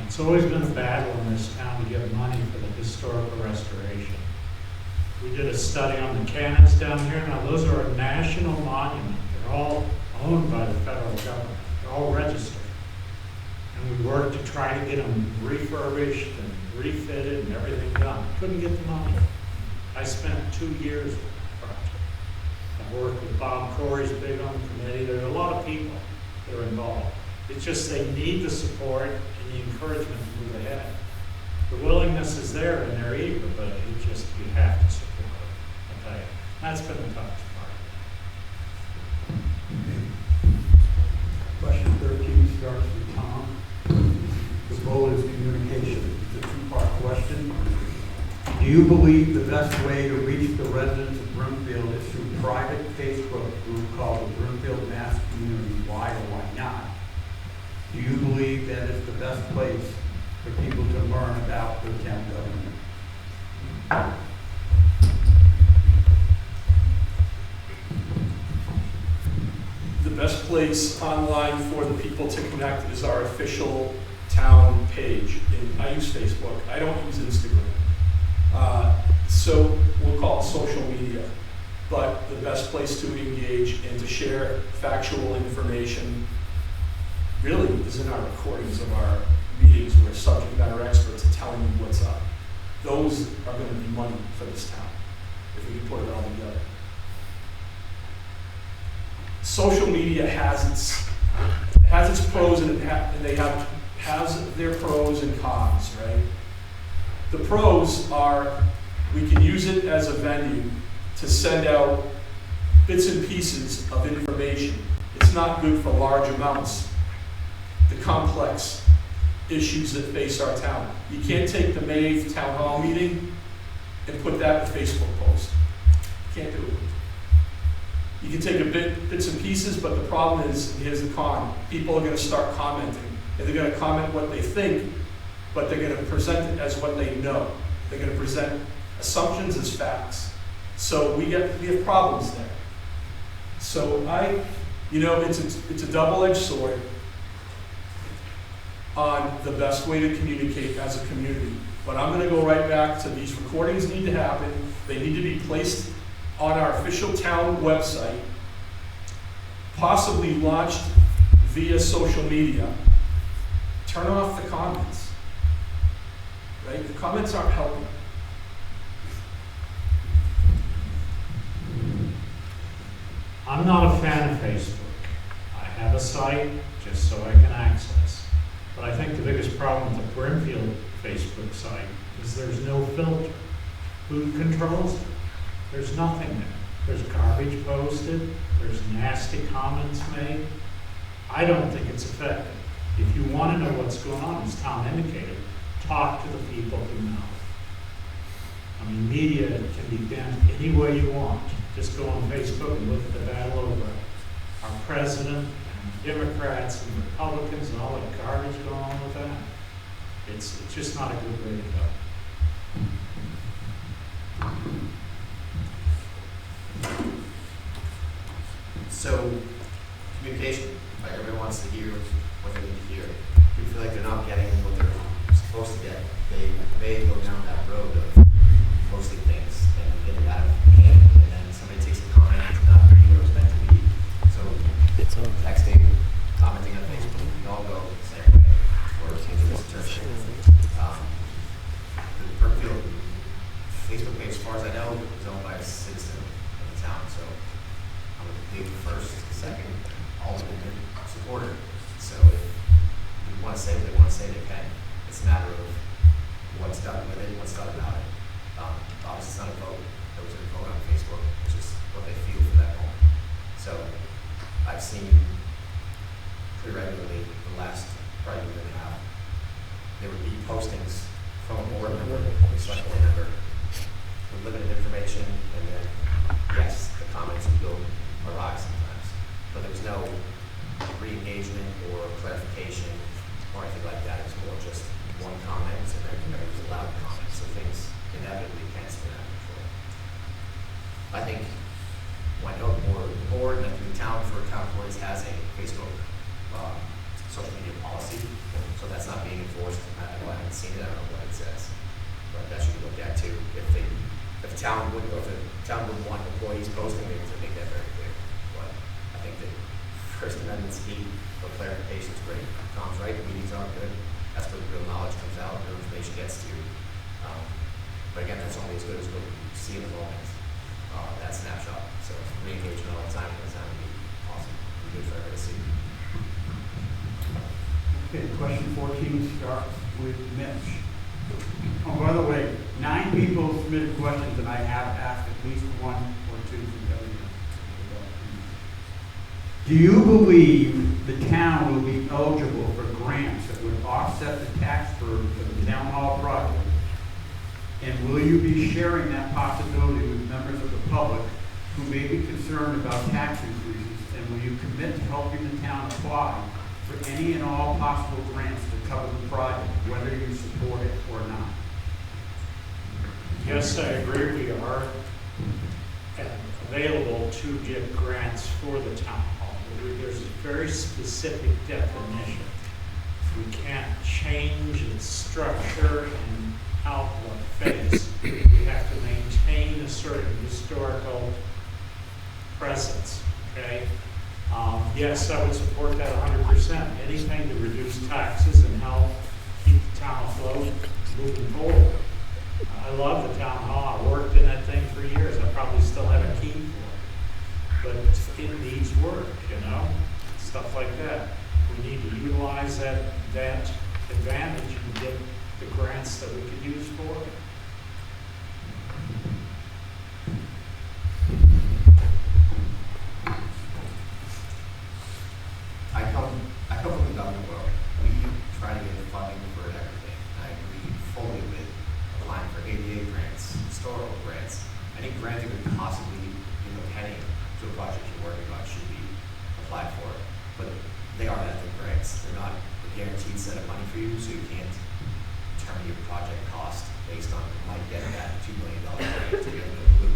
It's always been a battle in this town to get money for the historical restoration. We did a study on the cannons down here. Now, those are a national monument. They're all owned by the federal government. They're all registered. And we worked to try to get them refurbished and refitted and everything done. Couldn't get the money. I spent 2 years with the project. I worked with Bob Corey's big on the committee. There are a lot of people that are involved. It's just they need the support and the encouragement to move ahead. The willingness is there and they're eager, but it just, you have to support it. Okay, that's been the toughest part. Question 13 starts with Tom. The goal is communication. It's a two-part question. Do you believe the best way to reach the residents of Broomfield is through a private Facebook group called the Broomfield Mass Community? Why or why not? Do you believe that is the best place for people to learn about their town government? The best place online for the people to connect is our official town page. I use Facebook. I don't use Instagram. So we'll call it social media. But the best place to engage and to share factual information really is in our recordings of our meetings where subject matter experts are telling you what's up. Those are going to be money for this town if we can put it all together. Social media has its pros and has their pros and cons, right? The pros are we can use it as a venue to send out bits and pieces of information. It's not good for large amounts. The complex issues that face our town. You can't take the May 8th town hall meeting and put that in a Facebook post. You can't do it. You can take bits and pieces, but the problem is, and here's the con, people are going to start commenting. And they're going to comment what they think, but they're going to present it as what they know. They're going to present assumptions as facts. So we have problems there. So it's a double-edged sword on the best way to communicate as a community. But I'm going to go right back to these recordings need to happen. They need to be placed on our official town website, possibly launched via social media. Turn off the comments, right? The comments aren't helping. I'm not a fan of Facebook. I have a site just so I can access. But I think the biggest problem with the Brimfield Facebook site is there's no filter. Who controls it? There's nothing there. There's garbage posted, there's nasty comments made. I don't think it's effective. If you want to know what's going on, as Tom indicated, talk to the people who know. I mean, media can be bent any way you want. Just go on Facebook and look at the battle over our president and Democrats and Republicans and all that garbage going on with that. It's just not a good way to go. So, communication, like everyone wants to hear what they need to hear. If you feel like they're not getting what they're supposed to get, they may go down that road of posting things and get it out of hand, and then somebody takes a comment, it's not really where it was meant to be. So, texting, commenting on Facebook, we all go the same way, or it seems to be the Brookfield Facebook page, as far as I know, is owned by a citizen of the town, so I'm a big first, second, ultimate supporter. So if you want to say what they want to say, they can. It's a matter of what's done with it, what's done about it. Obviously, it's not a vote. There was a vote on Facebook. It's just what they feel for that moment. So I've seen pretty regularly the last probably year and a half, there would be postings from a board member, a select board member, with limited information, and then, yes, the comments would go awry sometimes. But there was no re-engagement or clarification or anything like that. It was more just one comment, and then it was a loud comment. So things inevitably can spin out of control. I think when the board and I think the town for town employees has a Facebook social media policy, so that's not being enforced. I haven't seen it. I don't know what it says, but that should be looked at too. If the town would want employees posting, they would make that very clear. But I think that First Amendment speed for clarification is great. Tom's right. The meetings aren't good. That's where the real knowledge comes out, real information gets to you. But again, that's only as good as what you see in the moment. That snapshot. So re-engagement all the time would be awesome. It'd be good for everybody to see. Okay, question 14 starts with Mitch. Oh, by the way, 9 people submitted questions, and I have asked at least 1 or 2 from everyone. Do you believe the town will be eligible for grants that would offset the tax burden for the town hall project? And will you be sharing that possibility with members of the public who may be concerned about tax increases? And will you commit to helping the town apply for any and all possible grants to cover the project, whether you support it or not? Yes, I agree. We are available to get grants for the town hall. There's a very specific definition. We can't change its structure and outlook face. We have to maintain a certain historical presence, okay? Yes, I would support that 100%. Anything to reduce taxes and help keep the town afloat moving forward. I love the town hall. I worked in that thing for years. I probably still have a key for it. But it needs work, stuff like that. We need to utilize that advantage and get the grants that we could use for it. I come from the government world. We try to get funding for everything. I agree fully with applying for ADA grants, historical grants, any grant that could possibly give a penny to a project you're working on should be applied for. But they are ethical grants. They're not a guaranteed set of money for you, so you can't determine your project cost based on you might get that $2 million grant to get a blue.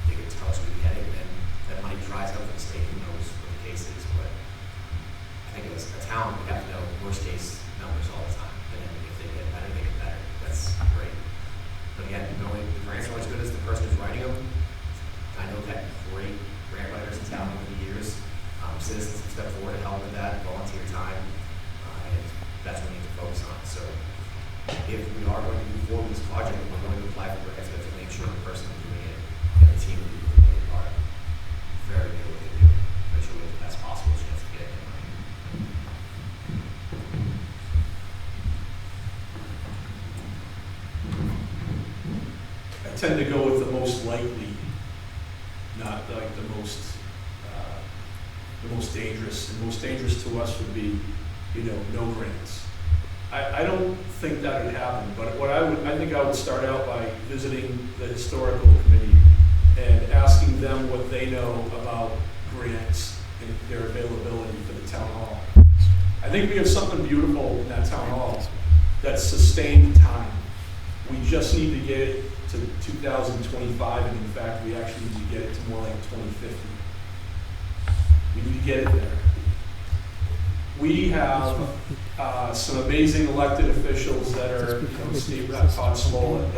They could tell us what we get, and then that money dries up for the state. Who knows what the case is, but I think as a town, we have to know worst case numbers all the time. And then if they get better, they get better. That's great. But again, knowing the grants are as good as the person who's writing them. I know that great grant writers in town over the years. Citizens have stepped forward to help with that, volunteer time, and that's what we need to focus on. So if we are going to move forward with this project, we're going to apply for grants, we have to make sure the person who's doing it and the team who's doing it are very good at what they do. Make sure we have the best possible chance to get it. tend to go with the most likely, not like the most dangerous. The most dangerous to us would be, no grants. I don't think that would happen, but I think I would start out by visiting the historical committee and asking them what they know about grants and their availability for the town hall. I think we have something beautiful in that town hall that's sustained time. We just need to get it to 2025, and in fact, we actually need to get it to more like 2050. We need to get it there. We have some amazing elected officials that are, State Rep Todd Smollett,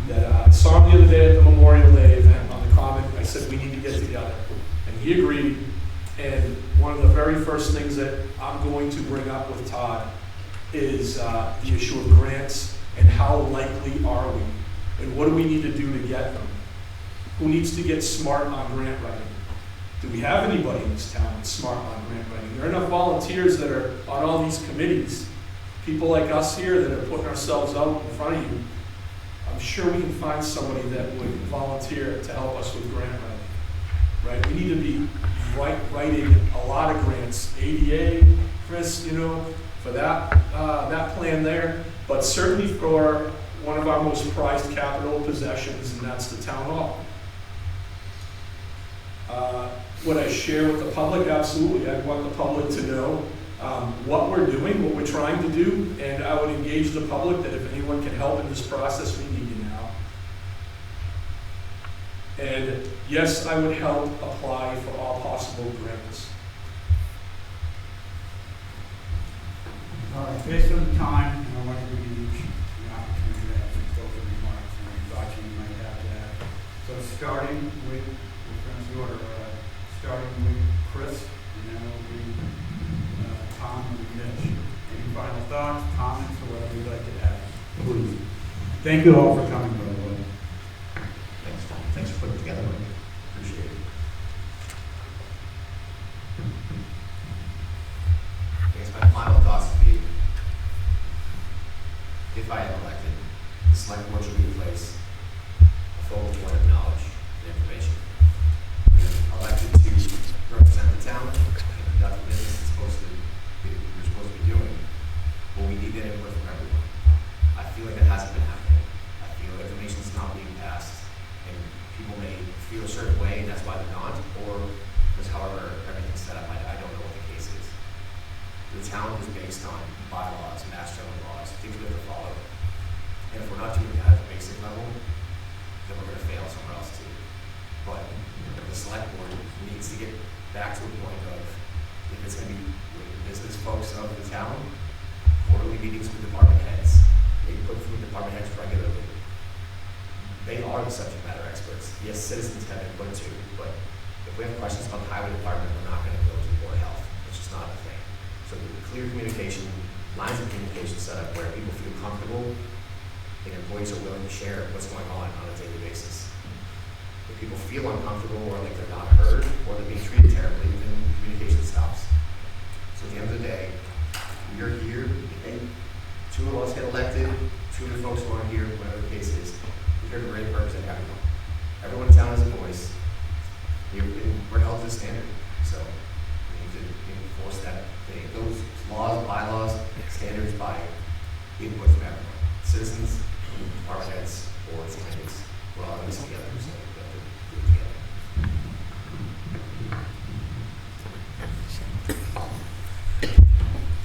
that I saw him the other day at the Memorial Day event on the Common. I said, we need to get together. And he agreed. And one of the very first things that I'm going to bring up with Todd is the issue of grants and how likely are we? And what do we need to do to get them? Who needs to get smart on grant writing? Do we have anybody in this town that's smart on grant writing? There are enough volunteers that are on all these committees, people like us here that are putting ourselves out in front of you. I'm sure we can find somebody that would volunteer to help us with grant writing, right? We need to be writing a lot of grants. ADA, Chris, for that plan there, but certainly for one of our most prized capital possessions, and that's the town hall. Would I share with the public? Absolutely. I want the public to know what we're doing, what we're trying to do, and I would engage the public that if anyone can help in this process, we need you now. And yes, I would help apply for all possible grants. All right, based on the time, I want to give you each the opportunity to have some closing remarks and any thoughts you might have to add. So starting with, the order, starting with Chris, and then it'll be Tom and Mitch. Any final thoughts, comments, or whatever you'd like to add? Please. Thank you all for coming, by the way. Thanks, Tom. Thanks for putting it together. Appreciate it. I guess my final thoughts would be, if I am elected, the select board should be in place, a focal point of knowledge and information. We are elected to represent the town and conduct the business we're supposed to be doing, but we need that input from everyone. I feel like that hasn't been happening. I feel information's not being passed, and people may feel a certain way, and that's why they're not, or because however everything's set up, I don't know what the case is. The town is based on bylaws, mass general laws, things we have to follow. And if we're not doing that at the basic level, then we're going to fail somewhere else too. But the select board needs to get back to a point of, if it's going to be with the business folks of the town, quarterly meetings with department heads, input from department heads regularly. They are the subject matter experts. Yes, citizens have input too, but if we have questions about the highway department, we're not going to go to the Board of Health. It's just not a thing. So clear communication, lines of communication set up where people feel comfortable and employees are willing to share what's going on a daily basis. If people feel uncomfortable or like they're not heard or they're being treated terribly, then communication stops. So at the end of the day, we are here, and two of us get elected, two of the folks who aren't here, whatever the case is, we're here to represent everyone. Everyone in town has a voice. We're held to the standard. So we need to enforce that thing. Those laws, bylaws, standards by input from everyone. Citizens, department heads, boards, committees, we're all in this together, so we have to do it together.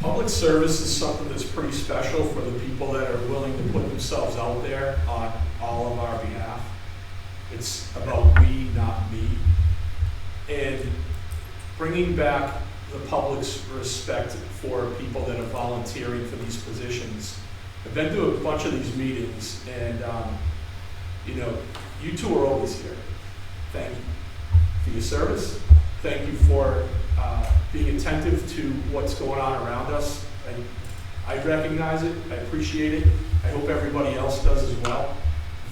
Public service is something that's pretty special for the people that are willing to put themselves out there on all of our behalf. It's about we, not me. And bringing back the public's respect for people that are volunteering for these positions. I've been to a bunch of these meetings, and you two are always here. Thank you for your service. Thank you for being attentive to what's going on around us. I recognize it. I appreciate it. I hope everybody else does as well.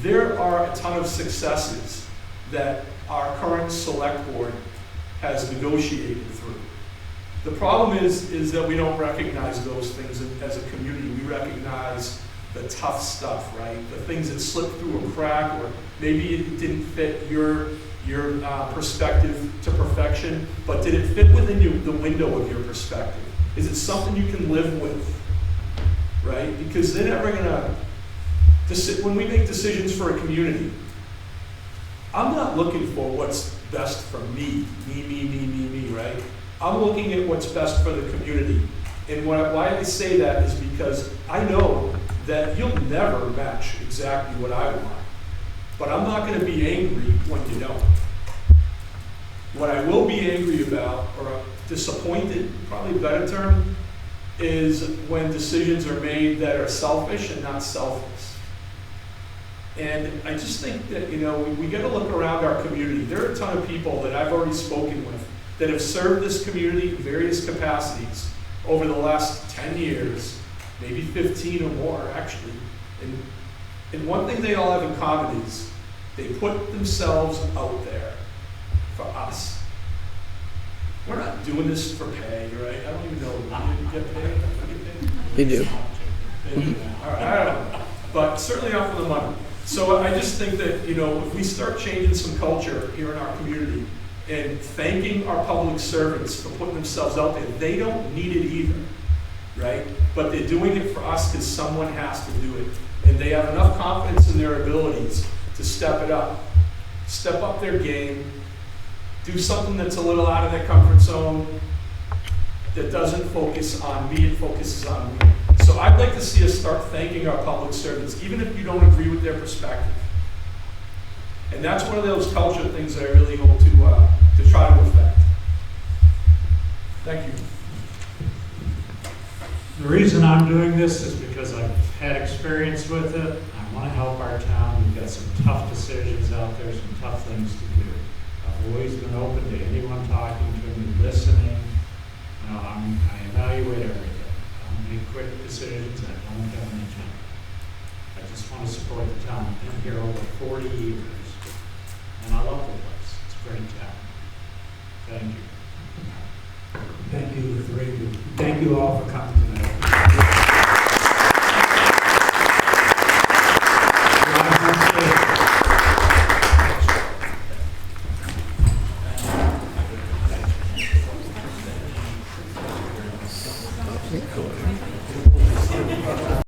There are a ton of successes that our current select board has negotiated through. The problem is that we don't recognize those things as a community. We recognize the tough stuff, right? The things that slip through a crack, or maybe it didn't fit your perspective to perfection, but did it fit within the window of your perspective? Is it something you can live with, right? Because they're never gonna, when we make decisions for a community, I'm not looking for what's best for me, right? I'm looking at what's best for the community. And why I say that is because I know that you'll never match exactly what I want. But I'm not gonna be angry when you don't. What I will be angry about, or disappointed, probably a better term, is when decisions are made that are selfish and not selfless. And I just think that, we gotta look around our community. There are a ton of people that I've already spoken with that have served this community in various capacities over the last 10 years, maybe 15 or more, actually. And one thing they all have in common is they put themselves out there for us. We're not doing this for pay, right? I don't even know. You get paid? You do. All right, I don't know. But certainly not for the money. So I just think that, if we start changing some culture here in our community and thanking our public servants for putting themselves out there, they don't need it either, right? But they're doing it for us because someone has to do it. And they have enough confidence in their abilities to step up their game, do something that's a little out of their comfort zone, that doesn't focus on me, it focuses on me. So I'd like to see us start thanking our public servants, even if you don't agree with their perspective. And that's one of those culture things that I really hope to try to affect. Thank you. The reason I'm doing this is because I've had experience with it. I want to help our town. We've got some tough decisions out there, some tough things to do. I've always been open to anyone talking to me, listening. I evaluate everything. I don't make quick decisions. I don't have an agenda. I just want to support the town. I've been here over 40 years, and I love the place. It's a great town. Thank you. Thank you, the three of you. Thank you all for coming tonight.